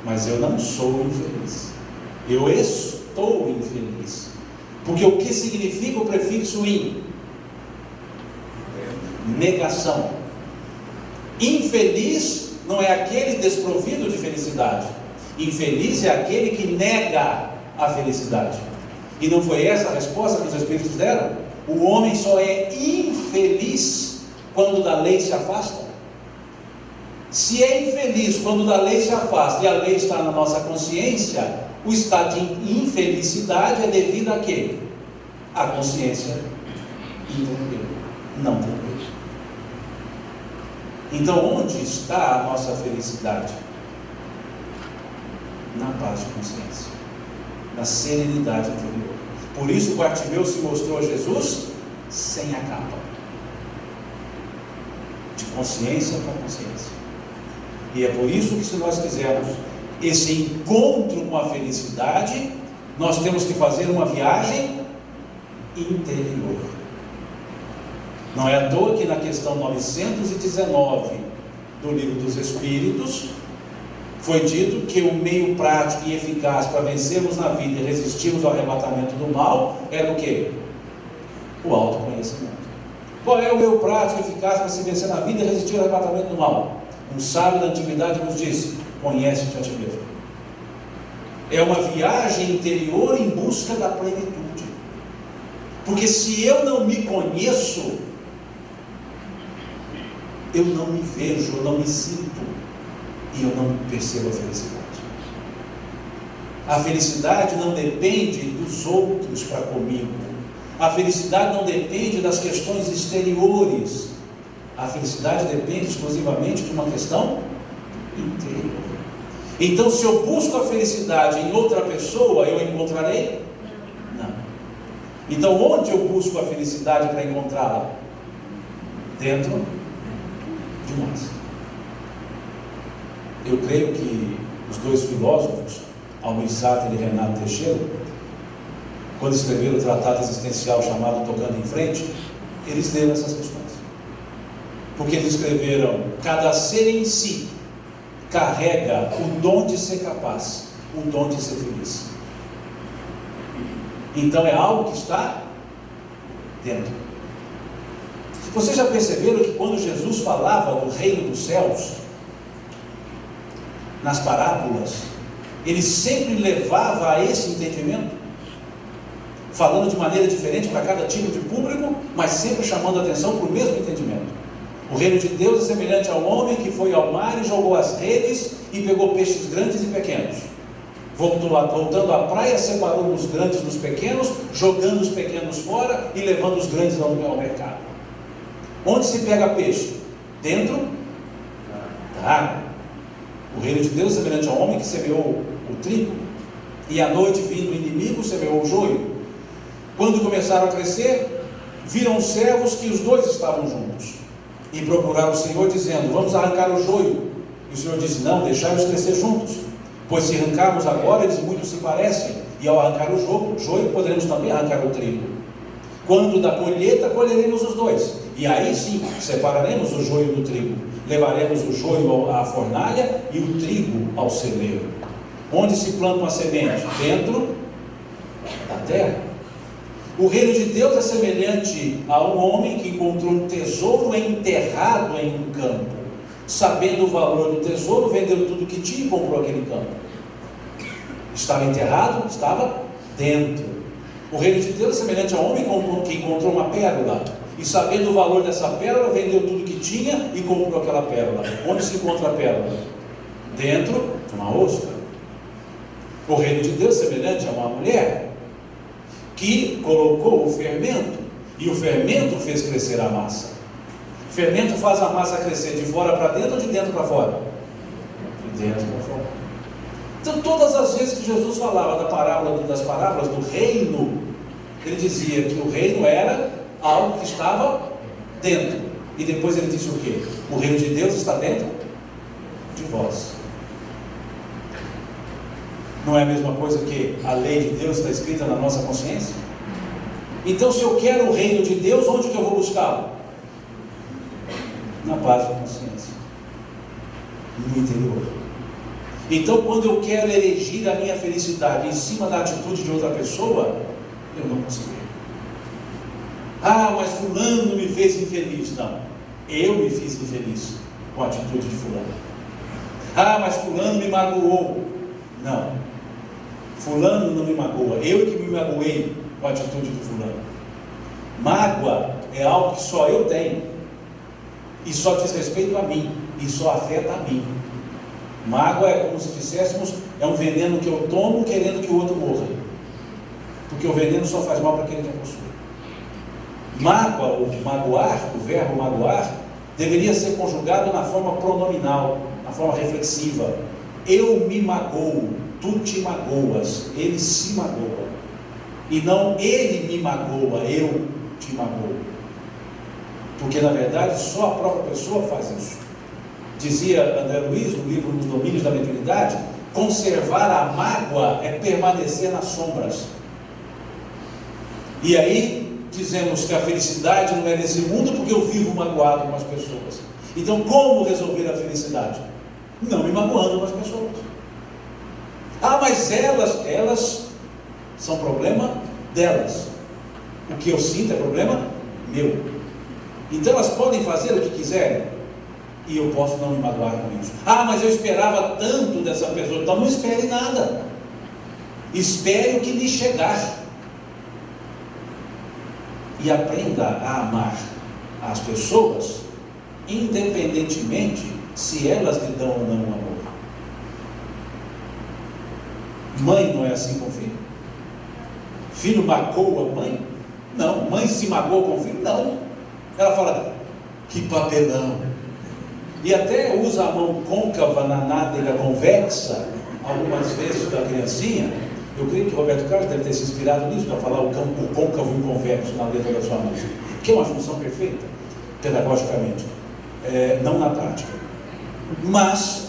Mas eu não sou infeliz. Eu estou infeliz. Porque o que significa o prefixo in? Negação. Infeliz não é aquele desprovido de felicidade. Infeliz é aquele que nega a felicidade. E não foi essa a resposta que os Espíritos deram? O homem só é infeliz quando da lei se afasta. Se é infeliz quando da lei se afasta e a lei está na nossa consciência, o estado de infelicidade é devido a quê? A consciência intranquila, não tranquila. Então, onde está a nossa felicidade? Na paz de consciência, na serenidade interior. Por isso o Bartimeu se mostrou a Jesus sem a capa, de consciência para consciência. E é por isso que, se nós quisermos esse encontro com a felicidade, nós temos que fazer uma viagem interior. Não é à toa que na questão 919 do Livro dos Espíritos foi dito que o meio prático e eficaz para vencermos na vida e resistirmos ao arrebatamento do mal era o quê? O autoconhecimento. Qual é o meio prático e eficaz para se vencer na vida e resistir ao arrebatamento do mal? Um sábio da antiguidade nos disse: conhece-te a ti mesmo. É uma viagem interior em busca da plenitude. Porque se eu não me conheço, eu não me vejo, eu não me sinto, e eu não percebo a felicidade. A felicidade não depende dos outros para comigo. A felicidade não depende das questões exteriores. A felicidade depende exclusivamente de uma questão interior. Então, se eu busco a felicidade em outra pessoa, eu encontrarei? Não. Então, onde eu busco a felicidade para encontrá-la? Dentro de nós. Eu creio que os dois filósofos, Almir Sater e Renato Teixeira, quando escreveram o tratado existencial chamado Tocando em Frente, eles leram essas questões. Porque eles escreveram: cada ser em si carrega o dom de ser capaz, o dom de ser feliz. Então é algo que está dentro. Vocês já perceberam que quando Jesus falava do reino dos céus, nas parábolas, ele sempre levava a esse entendimento, falando de maneira diferente para cada tipo de público, mas sempre chamando a atenção para o mesmo entendimento. O reino de Deus é semelhante ao homem que foi ao mar e jogou as redes e pegou peixes grandes e pequenos. Voltando à praia, separou os grandes dos pequenos, jogando os pequenos fora e levando os grandes ao mercado. Onde se pega peixe? Dentro da água. O reino de Deus é semelhante ao homem que semeou o trigo, e à noite, vindo o inimigo, semeou o joio. Quando começaram a crescer, viram os servos que os dois estavam juntos, e procuraram o Senhor, dizendo: vamos arrancar o joio. E o Senhor disse: não, deixai-os crescer juntos, pois se arrancarmos agora, eles muito se parecem, e ao arrancar o joio, poderemos também arrancar o trigo. Quando da colheita, colheremos os dois, e aí sim, separaremos o joio do trigo. Levaremos o joio à fornalha e o trigo ao celeiro. Onde se planta a semente? Dentro da terra. O reino de Deus é semelhante a um homem que encontrou um tesouro enterrado em um campo. Sabendo o valor do tesouro, vendeu tudo que tinha e comprou aquele campo. Estava enterrado? Estava dentro. O reino de Deus é semelhante a um homem que encontrou uma pérola. E sabendo o valor dessa pérola, vendeu tudo que tinha e comprou aquela pérola. Onde se encontra a pérola? Dentro de uma ostra. O reino de Deus é semelhante a uma mulher que colocou o fermento E o fermento fez crescer a massa. O fermento faz a massa crescer de fora para dentro ou de dentro para fora? De dentro para fora. Então, todas as vezes que Jesus falava das parábolas do reino, ele dizia que o reino era algo que estava dentro. E depois ele disse o quê? O reino de Deus está dentro de vós. Não é a mesma coisa que a lei de Deus está escrita na nossa consciência? Então, se eu quero o reino de Deus, onde que eu vou buscá-lo? Na paz da consciência, no interior. Então, quando eu quero erigir a minha felicidade em cima da atitude de outra pessoa, eu não consigo. Ah, mas fulano me fez infeliz. Não, eu me fiz infeliz com a atitude de fulano. Ah, mas fulano me magoou. Não, fulano não me magoa, eu que me magoei com a atitude do fulano. Mágoa é algo que só eu tenho, e só diz respeito a mim, e só afeta a mim. Mágoa é como se disséssemos, é um veneno que eu tomo querendo que o outro morra, porque o veneno só faz mal para aquele que possui. Mágoa, ou magoar, o verbo magoar, deveria ser conjugado na forma pronominal, na forma reflexiva. Eu me magoo, tu te magoas, ele se magoa. E não ele me magoa, eu te magoo. Porque na verdade só a própria pessoa faz isso. Dizia André Luiz, no livro Nos Domínios da Mediunidade, conservar a mágoa é permanecer nas sombras. E aí dizemos que a felicidade não é nesse mundo porque eu vivo magoado com as pessoas. Então como resolver a felicidade? Não me magoando com as pessoas. Ah, mas elas são problema delas. O que eu sinto é problema meu. Então elas podem fazer o que quiserem, e eu posso não me magoar com isso. Ah, mas eu esperava tanto dessa pessoa. Então não espere nada. Espere o que lhe chegar. E aprenda a amar as pessoas, independentemente se elas lhe dão ou não amor. Mãe não é assim com filho? Filho magoa a mãe? Não. Mãe se magoa com o filho? Não. Ela fala, que papelão. E até usa a mão côncava na nádega convexa, algumas vezes da criancinha. Eu creio que o Roberto Carlos deve ter se inspirado nisso, para falar o côncavo e o convexo na letra da sua música, que é uma junção perfeita, pedagogicamente, não na prática. Mas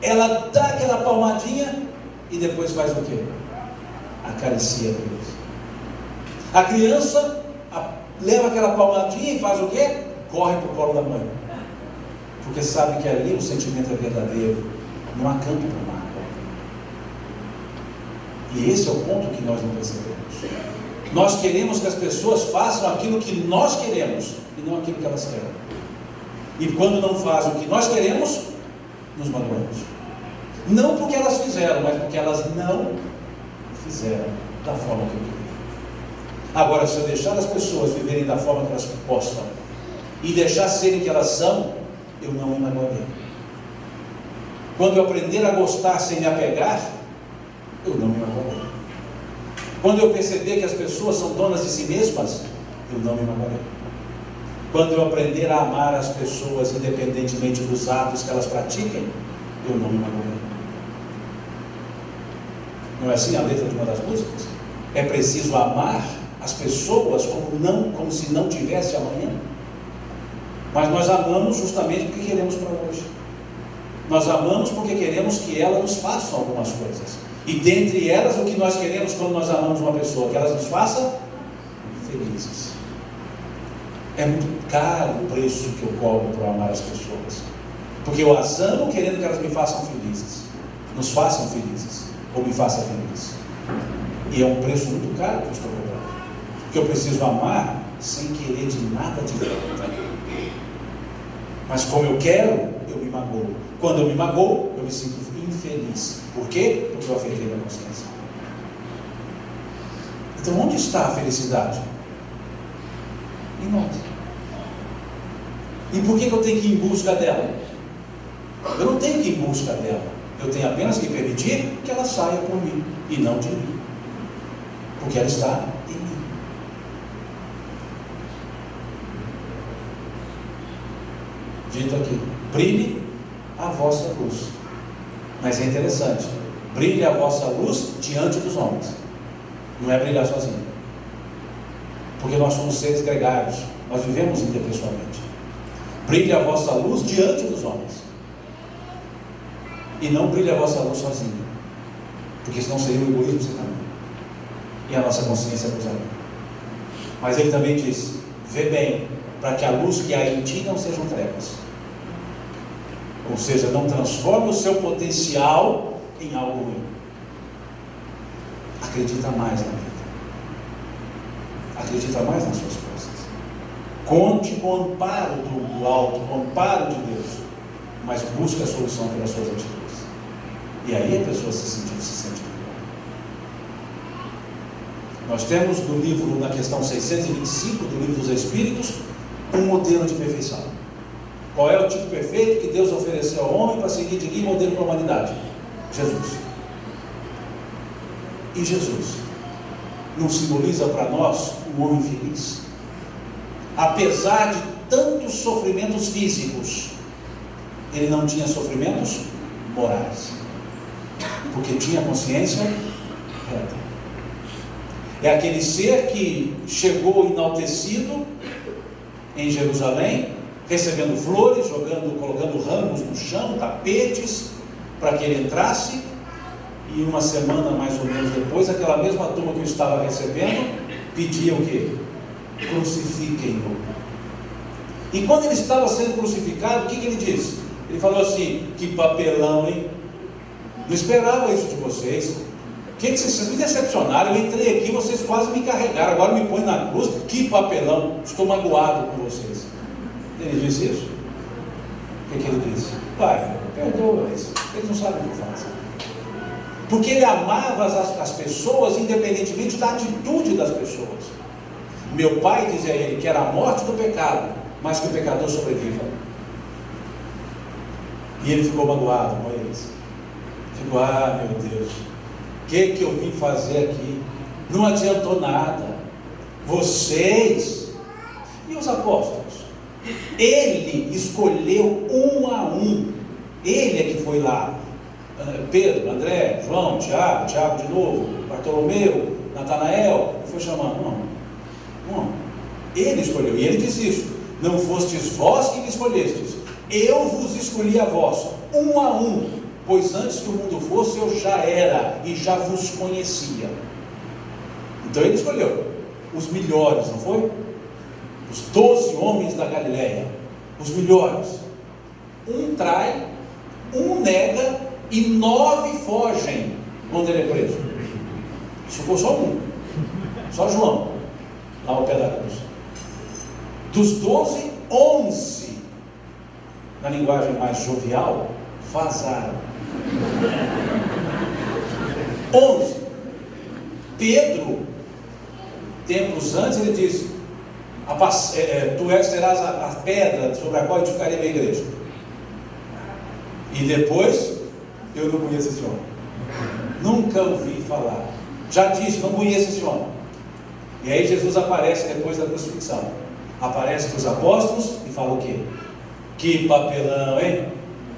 ela dá aquela palmadinha e depois faz o quê? Acaricia a criança. A criança leva aquela palmadinha e faz o quê? Corre para o colo da mãe, porque sabe que ali o sentimento é verdadeiro, não há campo para mágoa. E esse é o ponto que nós não percebemos. Nós queremos que as pessoas façam aquilo que nós queremos e não aquilo que elas querem. E quando não fazem o que nós queremos, nos magoamos. Não porque elas fizeram, mas porque elas não fizeram da forma que eu queria. Agora, se eu deixar as pessoas viverem da forma que elas gostam e deixar serem que elas são, eu não me magoarei. Quando eu aprender a gostar sem me apegar, eu não me magoarei. Quando eu perceber que as pessoas são donas de si mesmas, eu não me magoarei. Quando eu aprender a amar as pessoas independentemente dos atos que elas pratiquem, eu não me magoarei. Não é assim a letra de uma das músicas? É preciso amar as pessoas como se não tivesse amanhã. Mas nós amamos justamente porque queremos para hoje. Nós amamos porque queremos que elas nos façam algumas coisas. E dentre elas, o que nós queremos quando nós amamos uma pessoa? Que elas nos façam felizes. É muito caro o preço que eu cobro para amar as pessoas. Porque eu as amo querendo que elas me façam felizes. Nos façam felizes. Ou me façam feliz. E é um preço muito caro que eu estou cobrando. Porque eu preciso amar sem querer de nada de volta. Mas como eu quero, eu me magoo. Quando eu me magoo, eu me sinto infeliz. Por quê? Porque eu afetei minha consciência. Então onde está a felicidade? Em nós. E por que eu tenho que ir em busca dela? Eu não tenho que ir em busca dela. Eu tenho apenas que permitir que ela saia por mim e não de mim. Porque ela está em mim. dito aqui: brilhe a vossa luz. Mas é interessante, brilhe a vossa luz diante dos homens. Não é brilhar sozinho, porque nós somos seres gregários, nós vivemos interpessoalmente. Brilhe a vossa luz diante dos homens, e não brilhe a vossa luz sozinho, porque senão seria o egoísmo você também, e a nossa consciência acusaria. Mas ele também diz: vê bem, para que a luz que há em ti não sejam trevas. Ou seja, não transforme o seu potencial em algo ruim. Acredita mais na vida, acredita mais nas suas forças, conte com o amparo do alto, com o amparo de Deus, mas busque a solução pelas suas atitudes, e aí a pessoa se sente melhor. Nós temos no livro, na questão 625 do Livro dos Espíritos, um modelo de perfeição. Qual é o tipo perfeito que Deus ofereceu ao homem para seguir de guia e modelo para a humanidade? Jesus. E Jesus não simboliza para nós um homem feliz? Apesar de tantos sofrimentos físicos, ele não tinha sofrimentos morais, porque tinha consciência reta. É aquele ser que chegou enaltecido em Jerusalém, recebendo flores, colocando ramos no chão, tapetes, para que ele entrasse, e uma semana mais ou menos depois, aquela mesma turma que o estava recebendo, pedia o quê? Crucifiquem-no. E quando ele estava sendo crucificado, o que ele disse? Ele falou assim: que papelão, hein? Não esperava isso de vocês. Vocês me decepcionaram, eu entrei aqui, vocês quase me carregaram, agora me põem na cruz, que papelão, estou magoado com vocês. Ele disse isso? O que ele disse? Pai, perdoa-eles, eles não sabem o que fazem. Porque ele amava as pessoas, independentemente da atitude das pessoas. Meu pai dizia a ele que era a morte do pecado, mas que o pecador sobreviva. E ele ficou magoado com eles. Ficou: ah, meu Deus, o que eu vim fazer aqui? Não adiantou nada. Vocês e os apóstolos, ele escolheu um a um. Ele é que foi lá. Pedro, André, João, Tiago de novo, Bartolomeu, Natanael, foi chamando. Não. Ele escolheu, e ele disse isso: não fostes vós que me escolhestes, eu vos escolhi a vós, um a um, pois antes que o mundo fosse eu já era e já vos conhecia. Então ele escolheu os melhores, não foi? Os 12 homens da Galileia, os melhores. Um trai, um nega e 9 fogem quando ele é preso. Isso foi só um, só João, lá ao pé da cruz. Dos 12, 11, na linguagem mais jovial, vazaram. 11. Pedro, tempos antes, ele disse: tu serás a pedra sobre a qual edificarei a minha igreja. E depois: eu não conheço esse homem, nunca ouvi falar. Já disse: não conheço esse homem. E aí Jesus aparece depois da crucifixão, aparece para os apóstolos e fala o quê? Que papelão, hein?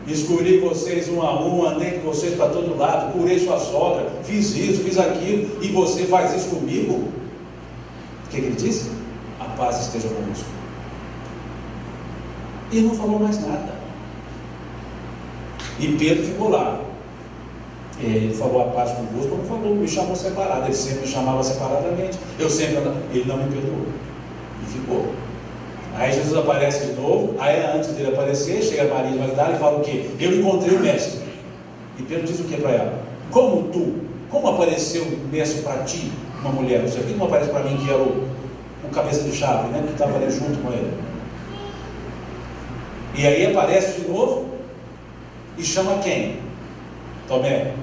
Escolhi vocês um a um, andei com vocês para todo lado, curei sua sogra, fiz isso, fiz aquilo, e você faz isso comigo? O que ele disse? A paz esteja conosco. E não falou mais nada. E Pedro ficou lá. Ele falou a paz convosco, mas não falou, me chamou separado. Ele sempre me chamava separadamente. Ele não me perdoou. E ficou. Aí Jesus aparece de novo. Aí antes dele aparecer, chega Maria de Magdala e fala o quê? Eu encontrei o mestre. E Pedro diz o que para ela? Como apareceu o mestre para ti, uma mulher? Você aqui não aparece para mim que era o cabeça de chave, né? Que estava ali junto com ele. E aí aparece de novo e chama quem? Tomé.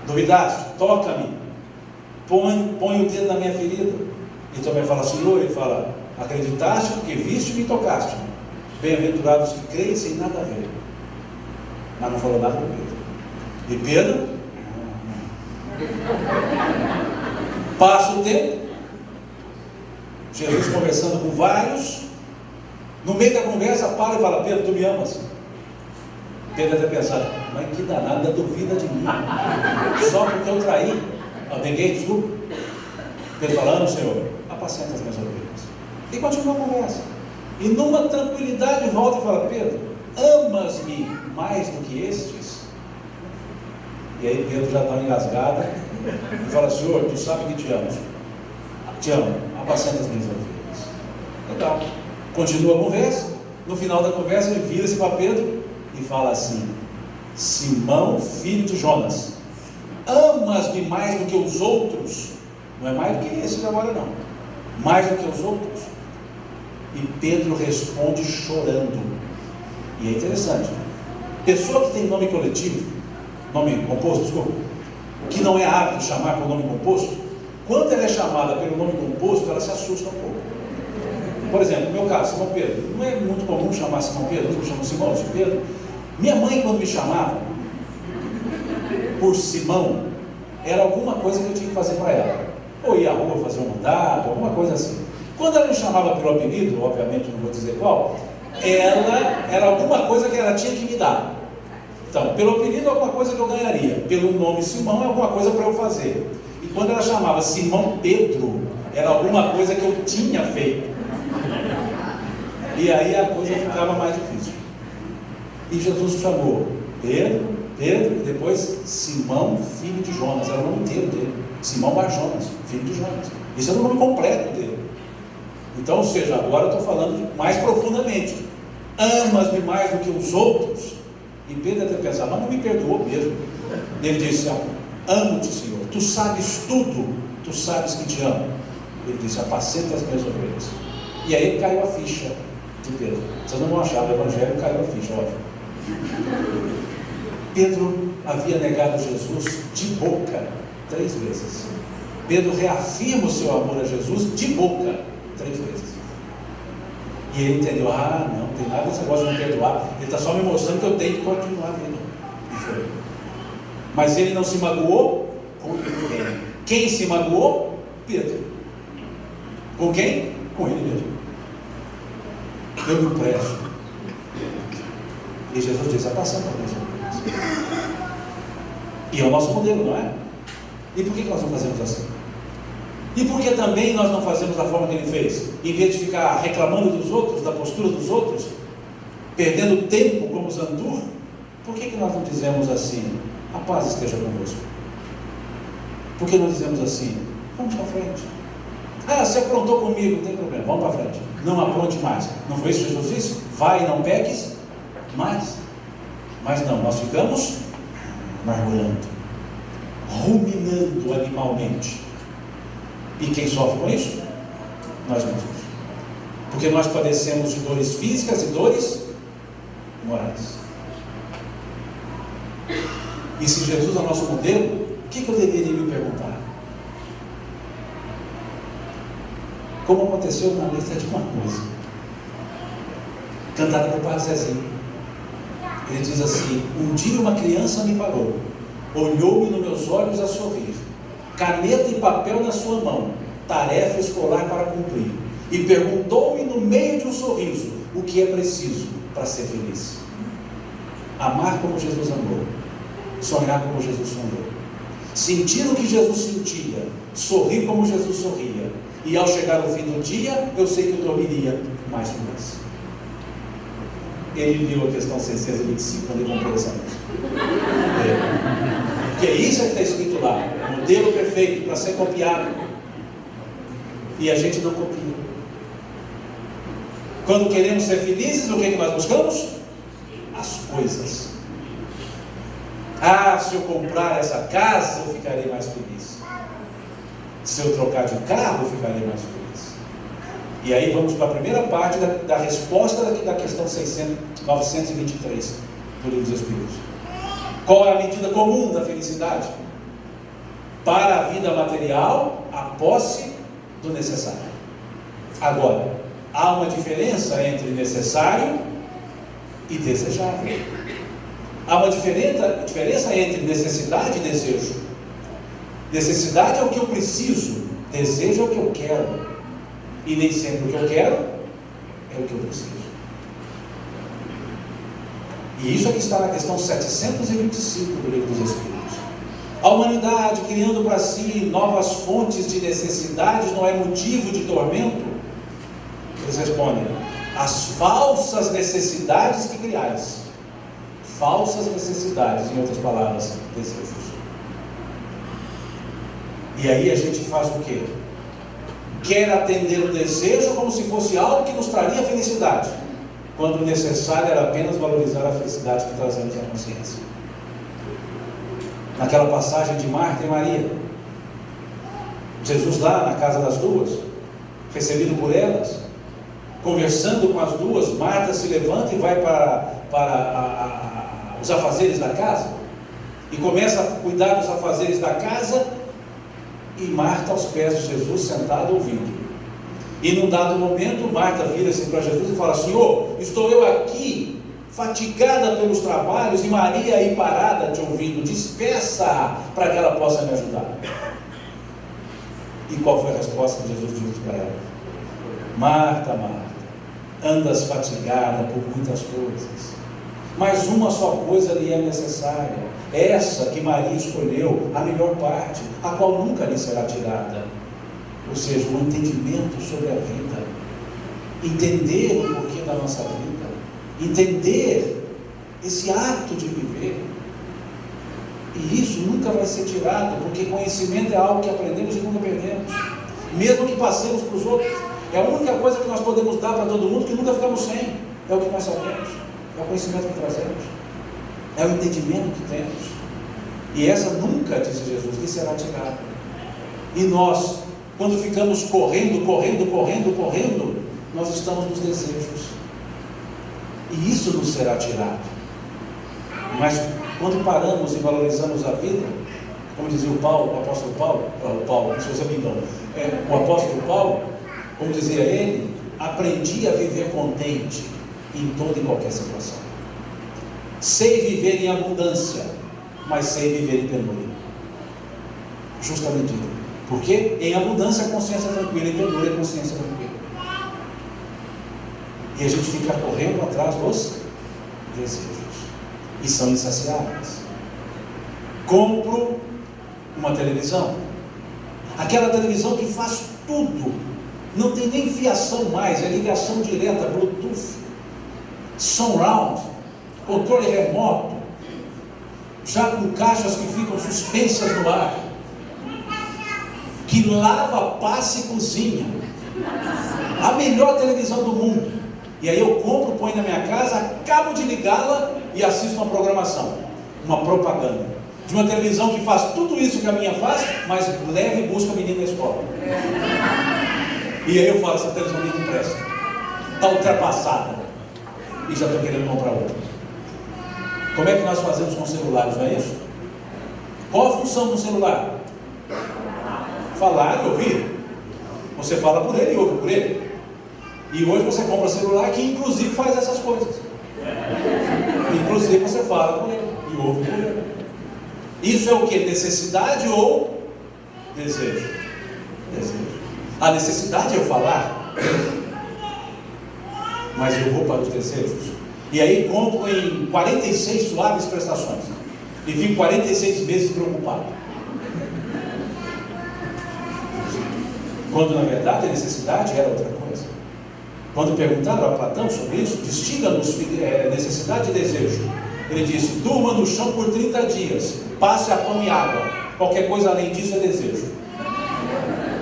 Duvidaste? Toca-me. Põe o dedo na minha ferida. E Tomé fala: Senhor, ele fala: acreditaste porque viste-me e tocaste-me. Bem-aventurados que creem sem nada a ver. Mas não falou nada com Pedro. E Pedro? Passa o tempo, Jesus conversando com vários, No meio da conversa, para e fala: Pedro, tu me amas? Pedro até pensar: mas que danado, ainda duvida de mim, só porque eu traí, neguei, desculpa. Pedro falando: Senhor, apacenta as minhas ovelhas. E continua a conversa. E numa tranquilidade volta e fala: Pedro, amas-me mais do que estes? E aí Pedro já está engasgado e fala: Senhor, tu sabe que te amo. Te amo, apacenta as minhas ovelhas. Legal. Continua a conversa. No final da conversa ele vira-se para Pedro e fala assim: Simão, filho de Jonas, amas-me mais do que os outros? Não é mais do que esses agora não, mais do que os outros? E Pedro responde chorando. E é interessante, pessoa que tem nome coletivo, nome composto, desculpa, que não é hábito chamar por nome composto, quando ela é chamada pelo nome composto, ela se assusta um pouco. Por exemplo, no meu caso, Simão Pedro, não é muito comum chamar Simão Pedro, eu chamo Simão de Pedro. Minha mãe, quando me chamava por Simão, era alguma coisa que eu tinha que fazer para ela, ou ir à rua fazer um mandado, alguma coisa assim. Quando ela me chamava pelo apelido, obviamente não vou dizer qual, ela era alguma coisa que ela tinha que me dar. Então, pelo apelido é alguma coisa que eu ganharia, pelo nome Simão é alguma coisa para eu fazer. E quando ela chamava Simão Pedro, era alguma coisa que eu tinha feito. E aí a coisa ficava mais difícil. E Jesus chamou Pedro, e depois Simão, filho de Jonas. Era o nome inteiro dele, Simão Bar Jonas, filho de Jonas. Isso era o nome completo dele. Então, ou seja, agora eu estou falando mais profundamente. Amas-me mais do que os outros? E Pedro até pensava: mas não me perdoou mesmo. Ele disse: amo-te, Senhor, tu sabes tudo, tu sabes que te amo. Ele disse: apacenta as minhas ovelhas. E aí caiu a ficha de Pedro. Vocês não vão achar, o evangelho caiu a ficha, óbvio. Pedro havia negado Jesus de boca 3 vezes. Pedro reafirma o seu amor a Jesus de boca 3 vezes. E ele entendeu: não tem nada desse negócio de me perdoar, ele está só me mostrando que eu tenho que continuar a vida. E foi. Mas ele não se magoou com ninguém. Quem se magoou? Pedro. Com quem? Com ele mesmo. Eu me presto. E Jesus diz: apacenta as minhas ovelhas. E é o nosso modelo, não é? E por que nós não fazemos assim? E por que também nós não fazemos da forma que ele fez? Em vez de ficar reclamando dos outros, da postura dos outros, perdendo tempo como Zantur, por que nós não dizemos assim: a paz esteja convosco? Por que não dizemos assim: vamos para frente? Você aprontou comigo, não tem problema, vamos para frente. Não apronte mais. Não foi isso que Jesus disse? Vai e não peques mais. Mas não, nós ficamos murmurando, ruminando animalmente. E quem sofre com isso? Nós mesmos. Porque nós padecemos de dores físicas e dores morais. E se Jesus é o nosso modelo, o que eu deveria me perguntar? Como aconteceu na letra de uma coisa, cantada por Padre Zezinho. Ele diz assim: um dia uma criança me parou, olhou-me nos meus olhos a sorrir, caneta e papel na sua mão, tarefa escolar para cumprir, e perguntou-me no meio de um sorriso o que é preciso para ser feliz. Amar como Jesus amou, sonhar como Jesus sonhou, sentir o que Jesus sentia, sorrir como Jesus sorria, e ao chegar o fim do dia, eu sei que eu dormiria mais feliz. Ele leu a questão 625 quando ele comprou essa música. Porque isso é que está escrito lá: modelo perfeito para ser copiado. E a gente não copia. Quando queremos ser felizes, o que é que nós buscamos? As coisas. Se eu comprar essa casa, eu ficarei mais feliz. Se eu trocar de carro, eu ficarei mais feliz. E aí vamos para a primeira parte da resposta da questão 923 do Livro dos Espíritos. Qual é a medida comum da felicidade? Para a vida material, a posse do necessário. Agora, há uma diferença entre necessário e desejável. Há uma diferença entre necessidade e desejo. Necessidade é o que eu preciso, desejo é o que eu quero. E nem sempre o que eu quero é o que eu preciso. E isso aqui está na questão 725 do Livro dos Espíritos. A humanidade, criando para si novas fontes de necessidades, não é motivo de tormento? Eles respondem: as falsas necessidades que criais. Falsas necessidades, em outras palavras, desejos. E aí a gente faz o quê? Quer atender o desejo como se fosse algo que nos traria felicidade, quando o necessário era apenas valorizar a felicidade que trazemos na consciência. Naquela passagem de Marta e Maria, Jesus lá na casa das duas, recebido por elas, conversando com as duas, Marta se levanta e vai para os afazeres da casa, e começa a cuidar dos afazeres da casa, e Marta aos pés de Jesus, sentada ouvindo. E num dado momento, Marta vira-se para Jesus e fala: Senhor, estou eu aqui, fatigada pelos trabalhos, e Maria aí parada te ouvindo, despeça para que ela possa me ajudar. E qual foi a resposta que Jesus disse para ela? Marta, Marta, andas fatigada por muitas coisas, mas uma só coisa lhe é necessária, essa que Maria escolheu, a melhor parte, a qual nunca lhe será tirada. Ou seja, um entendimento sobre a vida, entender o porquê da nossa vida, entender esse ato de viver. E isso nunca vai ser tirado, porque conhecimento é algo que aprendemos e nunca perdemos, mesmo que passemos para os outros. É a única coisa que nós podemos dar para todo mundo que nunca ficamos sem. É o que nós sabemos, é o conhecimento que trazemos, é o entendimento que temos. E essa nunca, disse Jesus, lhe será tirada. E nós, quando ficamos correndo, nós estamos nos desejos, e isso nos será tirado. Mas quando paramos e valorizamos a vida, como dizia o apóstolo Paulo, como dizia ele, aprendi a viver contente em toda e qualquer situação. Sei viver em abundância, mas sei viver em penúria. Justamente isso. Porque em abundância a consciência é tranquila, em penúria a consciência é tranquila. E a gente fica correndo atrás dos desejos, e são insaciáveis. Compro uma televisão, aquela televisão que faz tudo, não tem nem fiação mais, é ligação direta, Bluetooth, surround, controle remoto, já com caixas que ficam suspensas no ar, que lava, passa e cozinha, a melhor televisão do mundo. E aí eu compro, ponho na minha casa, acabo de ligá-la e assisto uma programação, uma propaganda de uma televisão que faz tudo isso que a minha faz, mas leva e busca a menina na escola. E aí eu falo: essa televisão nem me presta, está ultrapassada, e já estou querendo comprar outra. Como é que nós fazemos com celulares, não é isso? Qual a função do celular? Falar e ouvir. Você fala por ele e ouve por ele. E hoje você compra celular que inclusive faz essas coisas. Inclusive você fala por ele e ouve por ele. Isso é o que? Necessidade ou desejo? Desejo. A necessidade é eu falar, mas eu vou para os desejos. E aí compro em 46 suaves prestações e fico 46 meses preocupado, quando na verdade a necessidade era outra coisa. Quando perguntaram a Platão sobre isso, distinga-nos necessidade e desejo, ele disse: durma no chão por 30 dias, passe a pão e água, qualquer coisa além disso é desejo.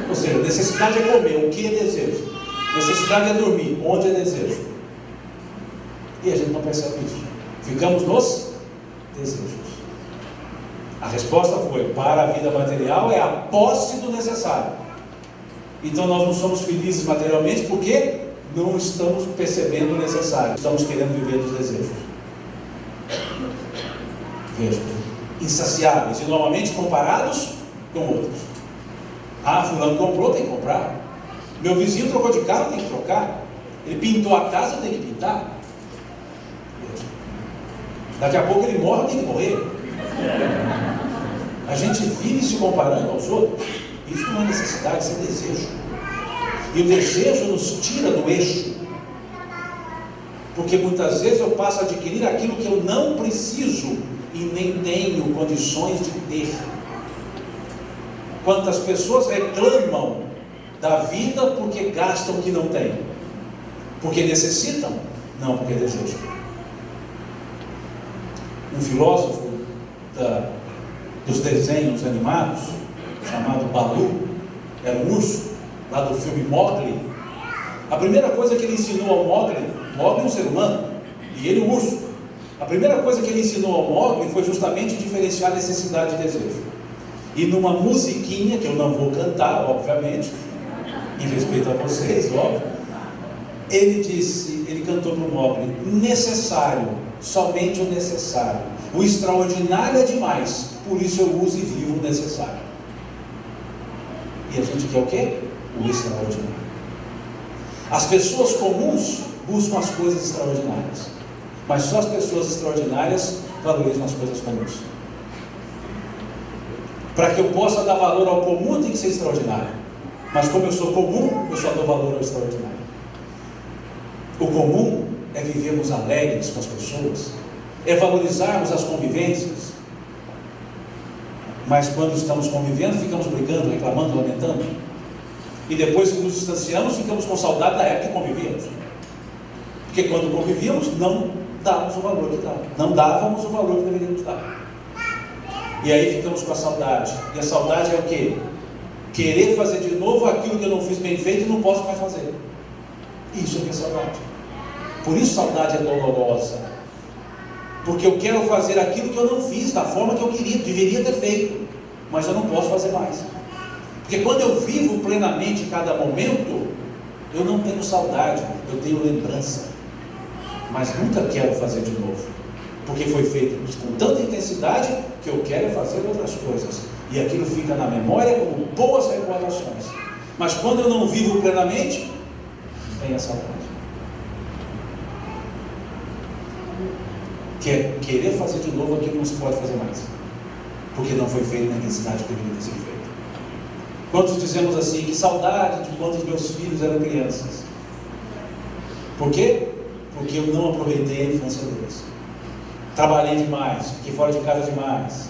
Ou seja, necessidade é comer, o que é desejo? Necessidade é dormir, onde é desejo? E a gente não percebe isso, ficamos nos desejos. A resposta foi: para a vida material é a posse do necessário. Então nós não somos felizes materialmente porque não estamos percebendo o necessário, estamos querendo viver dos desejos. Vejam, insaciáveis e normalmente comparados com outros. Ah, fulano comprou, tem que comprar. Meu vizinho trocou de carro, tem que trocar. Ele pintou a casa, tem que pintar. Veja. Daqui a pouco ele morre, tem que morrer. A gente vive se comparando aos outros. Isso não é necessidade, isso é desejo. E o desejo nos tira do eixo. Porque muitas vezes eu passo a adquirir aquilo que eu não preciso e nem tenho condições de ter. Quantas pessoas reclamam da vida porque gastam o que não têm? Porque necessitam? Não, porque desejam. Um filósofo dos desenhos animados, chamado Baloo, era um urso, lá do filme Mowgli. A primeira coisa que ele ensinou ao Mowgli é um ser humano, e ele um urso. A primeira coisa que ele ensinou ao Mowgli foi justamente diferenciar necessidade e desejo. E numa musiquinha, que eu não vou cantar, obviamente, em respeito a vocês, óbvio, ele cantou para o Mowgli: necessário, somente o necessário. O extraordinário é demais, por isso eu uso e vivo o necessário. E a gente quer o quê? O extraordinário. As pessoas comuns buscam as coisas extraordinárias, mas só as pessoas extraordinárias valorizam as coisas comuns. Para que eu possa dar valor ao comum, tem que ser extraordinário. Mas como eu sou comum, eu só dou valor ao extraordinário. O comum é vivermos alegres com as pessoas, é valorizarmos as convivências. Mas quando estamos convivendo, ficamos brigando, reclamando, lamentando. E depois que nos distanciamos, ficamos com saudade da época que convivíamos. Porque quando convivíamos, não dávamos o valor que dávamos. Não dávamos o valor que deveríamos dar. E aí ficamos com a saudade. E a saudade é o quê? Querer fazer de novo aquilo que eu não fiz bem feito e não posso mais fazer. Isso é que é saudade. Por isso saudade é dolorosa. Porque eu quero fazer aquilo que eu não fiz da forma que eu queria, deveria ter feito, mas eu não posso fazer mais. Porque quando eu vivo plenamente cada momento, eu não tenho saudade, eu tenho lembrança, mas nunca quero fazer de novo, porque foi feito com tanta intensidade que eu quero fazer outras coisas, e aquilo fica na memória como boas recordações. Mas quando eu não vivo plenamente, vem a saudade. Que é querer fazer de novo aquilo que não se pode fazer mais, porque não foi feito na intensidade que deveria ter sido feito. Quantos dizemos assim, que saudade de quando os meus filhos eram crianças? Por quê? Porque eu não aproveitei a infância deles. Trabalhei demais, fiquei fora de casa demais,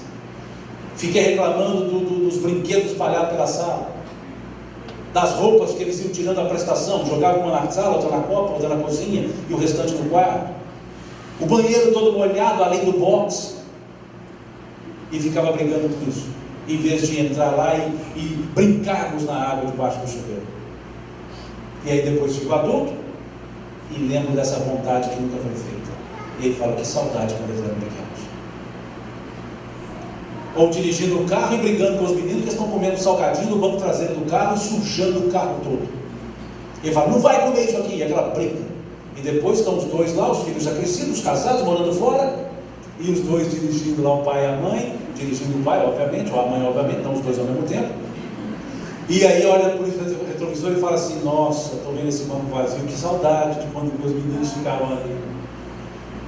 fiquei reclamando dos brinquedos espalhados pela sala, das roupas que eles iam tirando da prestação, jogavam uma na sala, outra na copa, outra na cozinha e o restante no quarto. O banheiro todo molhado, além do box, e ficava brincando com isso, em vez de entrar lá e brincarmos na água debaixo do chuveiro. E aí depois fico adulto e lembro dessa vontade que nunca foi feita. E aí falo, que saudade quando eles eram pequenos. Ou dirigindo o carro e brigando com os meninos que estão comendo salgadinho no banco traseiro do carro e sujando o carro todo. E ele fala, não vai comer isso aqui, e aquela briga. E depois estão os dois lá, os filhos já crescidos, casados, morando fora, e os dois dirigindo lá, o pai e a mãe, dirigindo o pai, obviamente, ou a mãe, obviamente, não os dois ao mesmo tempo. E aí olha por o retrovisor e fala assim, nossa, estou vendo esse banco vazio, que saudade de quando meus meninos ficavam ali.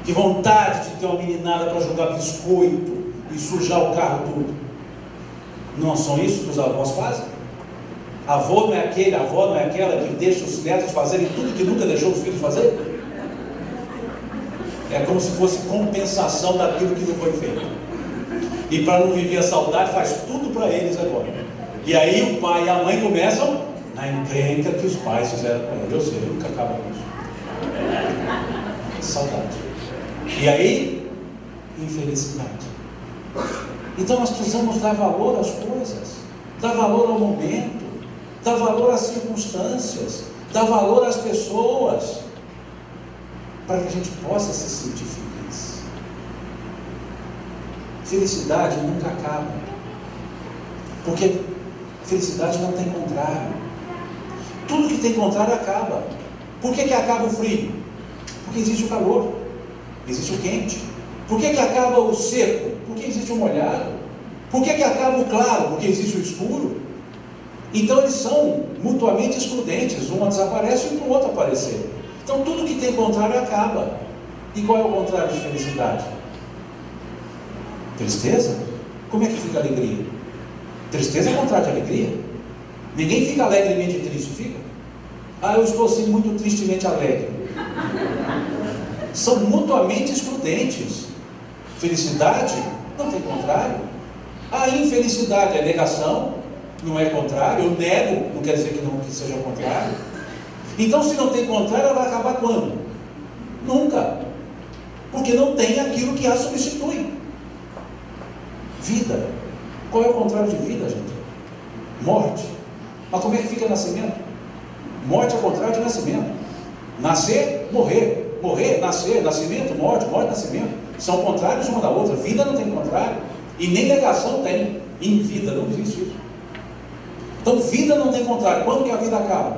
Que vontade de ter uma meninada para jogar biscoito e sujar o carro tudo. Não são isso que os avós fazem? Avô não é aquele, avó não é aquela que deixa os netos fazerem tudo que nunca deixou os filhos fazer? É como se fosse compensação daquilo que não foi feito. E para não viver a saudade, faz tudo para eles agora. E aí o pai e a mãe começam na encrenca que os pais fizeram com eles. Eu sei, nunca acaba com isso. Saudade. E aí, infelicidade. Então nós precisamos dar valor às coisas, dar valor ao momento, dar valor às circunstâncias, dar valor às pessoas, para que a gente possa se sentir feliz. Felicidade nunca acaba, porque felicidade não tem contrário. Tudo que tem contrário acaba. Por que acaba o frio? Porque existe o calor, existe o quente. Por que acaba o seco? Porque existe o molhado. Por que acaba o claro? Porque existe o escuro. Então eles são mutuamente excludentes, um desaparece e o outro aparecer. Então tudo que tem contrário acaba. E qual é o contrário de felicidade? Tristeza? Como é que fica a alegria? Tristeza é o contrário de alegria. Ninguém fica alegremente triste, fica? Ah, eu estou assim muito tristemente alegre. são mutuamente excludentes. Felicidade não tem contrário. A infelicidade é negação, não é contrário. Eu nego, não quer dizer que seja contrário. Então, se não tem contrário, ela vai acabar quando? Nunca. Porque não tem aquilo que a substitui. Vida. Qual é o contrário de vida, gente? Morte. Mas como é que fica nascimento? Morte é o contrário de nascimento. Nascer, morrer. Morrer, nascer. Nascimento, morte. Morte, nascimento. São contrários uma da outra. Vida não tem contrário. E nem negação tem. Em vida não existe isso. Então vida não tem contrário. Quando que a vida acaba?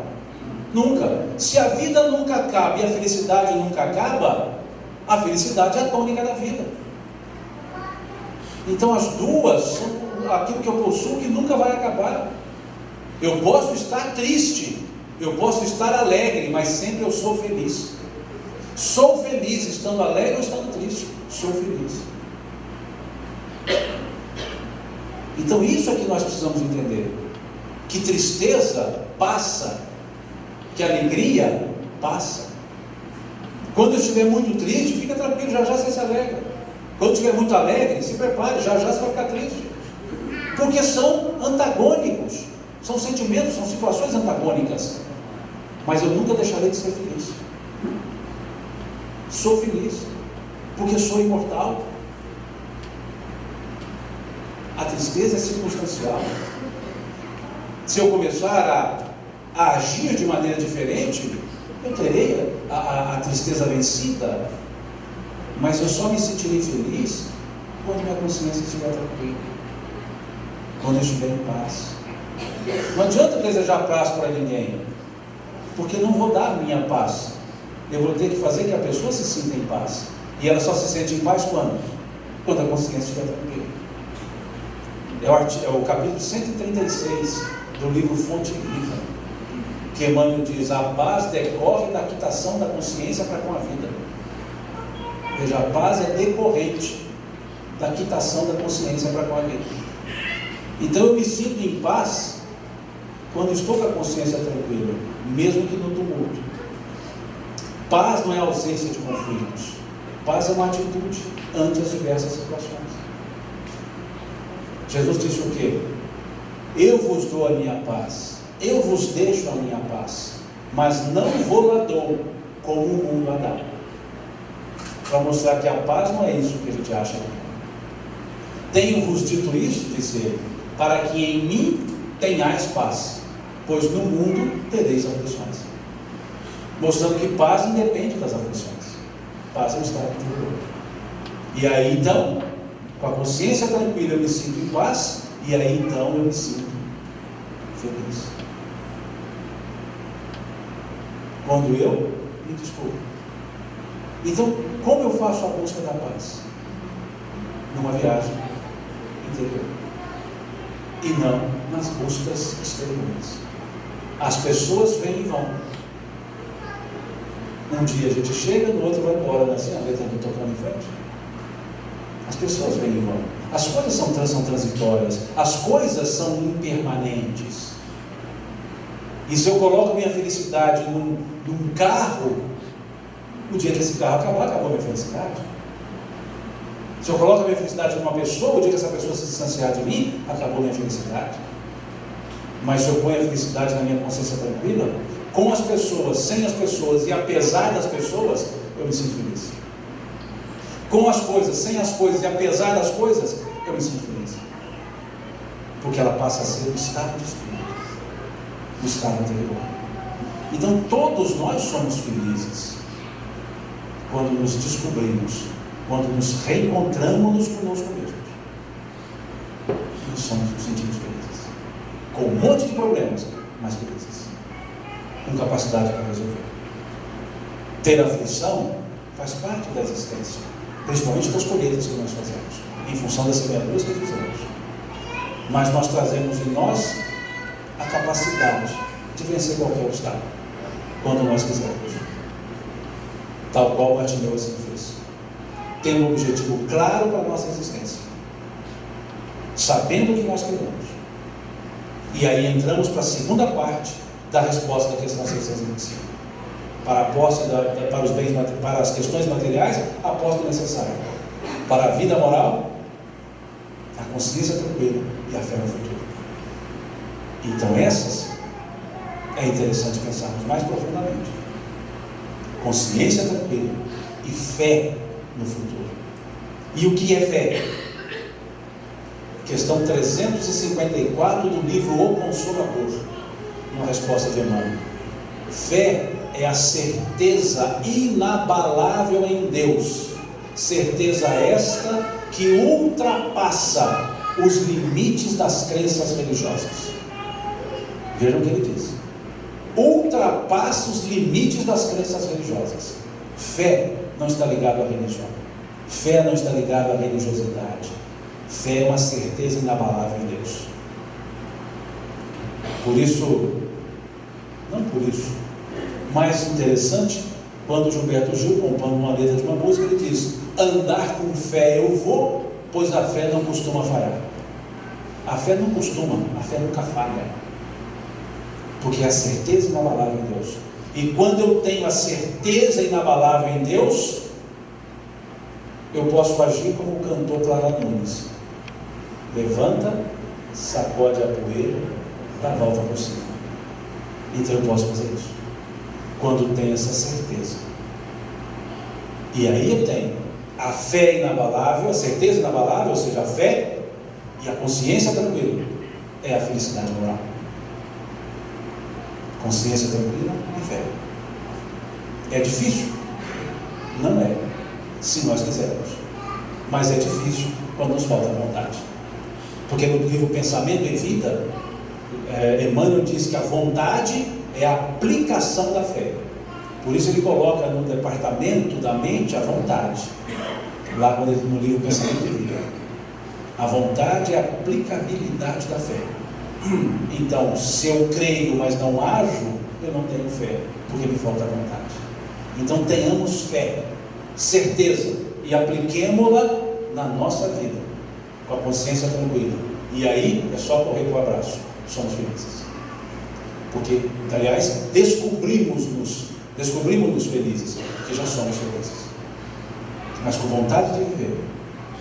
Nunca. Se a vida nunca acaba e a felicidade nunca acaba, a felicidade é a tônica da vida. Então as duas são aquilo que eu possuo que nunca vai acabar. Eu posso estar triste, eu posso estar alegre, mas sempre eu sou feliz. Sou feliz estando alegre ou estando triste. Sou feliz. Então isso é que nós precisamos entender. Que tristeza passa, que alegria passa. Quando eu estiver muito triste, fica tranquilo, já já você se alegra. Quando estiver muito alegre, se prepare, já já você vai ficar triste. Porque são antagônicos, são sentimentos, são situações antagônicas. Mas eu nunca deixarei de ser feliz. Sou feliz, porque sou imortal. A tristeza é circunstancial. Se eu começar a agir de maneira diferente, eu terei a tristeza vencida. Mas eu só me sentirei feliz quando minha consciência estiver tranquila, quando eu estiver em paz. Não adianta desejar paz para ninguém, porque não vou dar a minha paz. Eu vou ter que fazer que a pessoa se sinta em paz. E ela só se sente em paz quando? Quando a consciência estiver tranquila. É o capítulo 136 do livro Fonte Viva, que Emmanuel diz: a paz decorre da quitação da consciência para com a vida. Veja, a paz é decorrente da quitação da consciência para com a vida. Então eu me sinto em paz quando estou com a consciência tranquila, mesmo que no tumulto. Paz não é ausência de conflitos. Paz é uma atitude ante as diversas situações. Jesus disse o quê? Eu vos dou a minha paz, eu vos deixo a minha paz, mas não vou lá dou como o mundo a dá. Para mostrar que a paz não é isso que a gente acha. Tenho-vos dito isso, disse ele, para que em mim tenhais paz, pois no mundo tereis aflições. Mostrando que paz independe das aflições. Paz é um estado interior. E aí então, com a consciência tranquila, eu me sinto em paz, e aí então eu me sinto feliz. Quando eu me descubro. Então, como eu faço a busca da paz? Numa viagem interior. E não nas buscas exteriores. As pessoas vêm e vão. Um dia a gente chega, no outro vai embora, assim, a letra do tocando em frente. As pessoas vêm e vão. As coisas são transitórias. As coisas são impermanentes. E se eu coloco minha felicidade num carro, o dia que esse carro acabar, acabou a minha felicidade. Se eu coloco a minha felicidade numa pessoa, o dia que essa pessoa se distanciar de mim, acabou a minha felicidade. Mas se eu ponho a felicidade na minha consciência tranquila, com as pessoas, sem as pessoas e apesar das pessoas, eu me sinto feliz. Com as coisas, sem as coisas e apesar das coisas, eu me sinto feliz. Porque ela passa a ser o estado de espírito, o estado anterior. Então todos nós somos felizes quando nos descobrimos, quando nos reencontramos conosco mesmos. Nós nos sentimos felizes, com um monte de problemas, mas felizes, com capacidade para resolver. Ter aflição faz parte da existência, principalmente das colheitas que nós fazemos, em função das semeaduras que fizemos. Mas nós trazemos em nós a capacidade de vencer qualquer obstáculo, quando nós quisermos. Tal qual Bartimeu assim fez. Tem um objetivo claro para a nossa existência, sabendo o que nós queremos. E aí entramos para a segunda parte da resposta da questão 625. Para a posse para os bens, para as questões materiais, a posse do necessário. Para a vida moral, a consciência tranquila e a fé no futuro. Então essas é interessante pensarmos mais profundamente. Consciência tranquila e fé no futuro. E o que é fé? Questão 354 do livro O Consolador. Uma resposta de Emmanuel. Fé é a certeza inabalável em Deus. Certeza esta que ultrapassa os limites das crenças religiosas. Vejam o que ele diz. Ultrapassa os limites das crenças religiosas. Fé não está ligada à religião. Fé não está ligada à religiosidade. Fé é uma certeza inabalável em Deus. Por isso, não por isso, mais interessante, quando Gilberto Gil, compondo uma letra de uma música, ele diz: andar com fé eu vou, pois a fé não costuma falhar. A fé não costuma, a fé nunca falha, porque é a certeza inabalável em Deus. E quando eu tenho a certeza inabalável em Deus, eu posso agir como o cantor Clara Nunes: levanta, sacode a poeira, dá a volta por cima. Então eu posso fazer isso quando tenho essa certeza. E aí eu tenho a fé inabalável, a certeza inabalável, ou seja, a fé, e a consciência tranquila é a felicidade moral. Consciência tranquila e fé. É difícil? Não é, se nós quisermos. Mas é difícil quando nos falta vontade. Porque no livro Pensamento e Vida, Emmanuel diz que a vontade é a aplicação da fé. Por isso ele coloca no departamento da mente a vontade. Lá no livro Pensamento e Vida. A vontade é a aplicabilidade da fé. Então, se eu creio, mas não ajo, eu não tenho fé, porque me falta vontade. Então, tenhamos fé, certeza, e apliquemo-la na nossa vida, com a consciência tranquila. E aí, é só correr para o abraço. Somos felizes. Porque, aliás, descobrimos-nos felizes, porque já somos felizes. Mas com vontade de viver,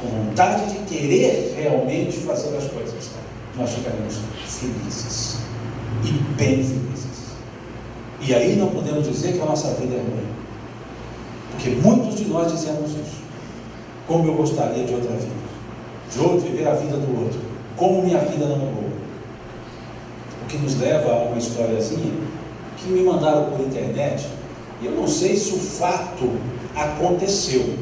com vontade de querer realmente fazer as coisas, nós ficaremos felizes e bem felizes. E aí não podemos dizer que a nossa vida é ruim, porque muitos de nós dizemos isso. Como eu gostaria de outra vida, de viver a vida do outro, como minha vida não é boa. O que nos leva a uma historiazinha que me mandaram por internet, e eu não sei se o fato aconteceu,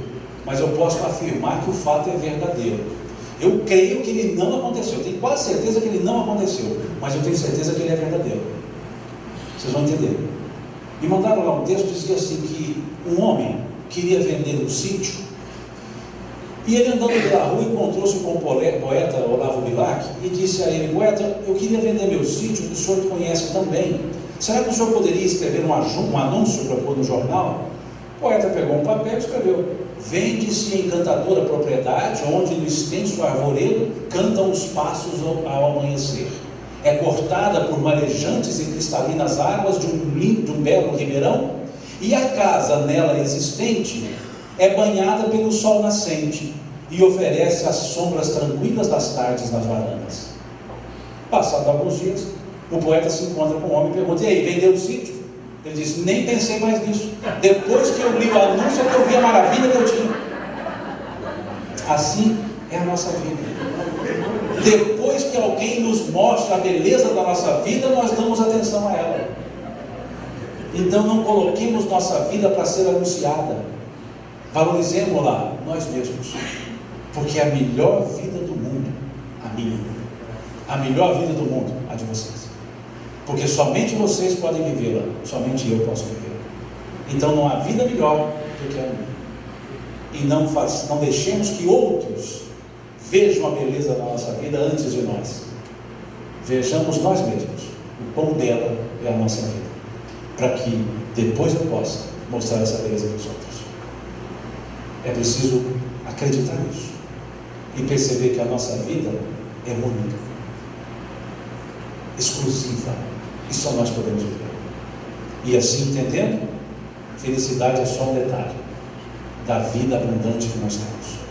mas eu posso afirmar que o fato é verdadeiro. Eu creio que ele não aconteceu, eu tenho quase certeza que ele não aconteceu, mas eu tenho certeza que ele é verdadeiro. Vocês vão entender. Me mandaram lá um texto que dizia assim, que um homem queria vender um sítio, e ele andando pela rua encontrou-se com o poeta Olavo Bilac e disse a ele: poeta, eu queria vender meu sítio, que o senhor conhece também. Será que o senhor poderia escrever um anúncio para pôr no jornal? O poeta pegou um papel e escreveu: vende-se encantadora propriedade, onde no extenso arvoredo cantam os pássaros ao amanhecer. É cortada por marejantes e cristalinas águas de um belo ribeirão, e a casa nela existente é banhada pelo sol nascente e oferece as sombras tranquilas das tardes nas varandas. Passados alguns dias, o poeta se encontra com o homem e pergunta: e aí, vendeu o sítio? Ele disse: nem pensei mais nisso. Depois que eu li o anúncio, que eu vi a maravilha que eu tinha. Assim é a nossa vida. Depois que alguém nos mostra a beleza da nossa vida, nós damos atenção a ela. Então não coloquemos nossa vida para ser anunciada. Valorizemos-la nós mesmos, porque é a melhor vida do mundo, a minha. A melhor vida do mundo, a de vocês. Porque somente vocês podem vivê-la, somente eu posso vivê-la. Então não há vida melhor do que a minha. E não deixemos que outros vejam a beleza da nossa vida antes de nós. Vejamos nós mesmos. O pão dela é a nossa vida, para que depois eu possa mostrar essa beleza para os outros. É preciso acreditar nisso e perceber que a nossa vida é única, exclusiva, e só nós podemos viver. E assim entendendo, Felicidade é só um detalhe da vida abundante que nós temos.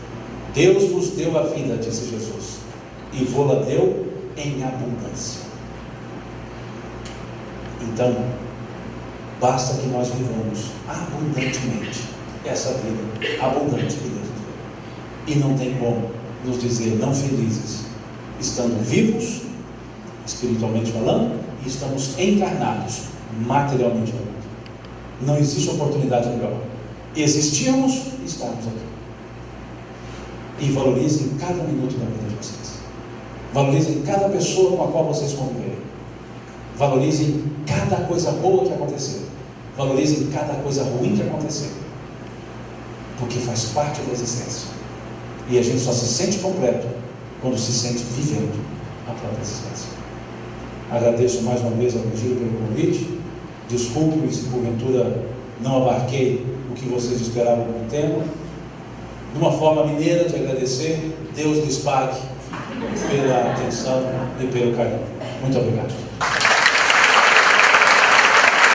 Deus vos deu a vida, disse Jesus, e vô-la deu em abundância. Então, basta que nós vivamos abundantemente essa vida abundante que Deus nos deu. E não tem como nos dizer não felizes, estando vivos, espiritualmente falando, e estamos encarnados, materialmente falando. Não existe oportunidade melhor. Existirmos e estarmos aqui. E valorizem cada minuto da vida de vocês. Valorizem cada pessoa com a qual vocês conviverem. Valorizem cada coisa boa que acontecer. Valorizem cada coisa ruim que acontecer. Porque faz parte da existência. E a gente só se sente completo quando se sente vivendo a própria existência. Agradeço mais uma vez ao Virgílio pelo convite. Desculpe-me se porventura não abarquei o que vocês esperavam com o tema. De uma forma mineira de agradecer, Deus lhes pague pela atenção e pelo carinho. Muito obrigado.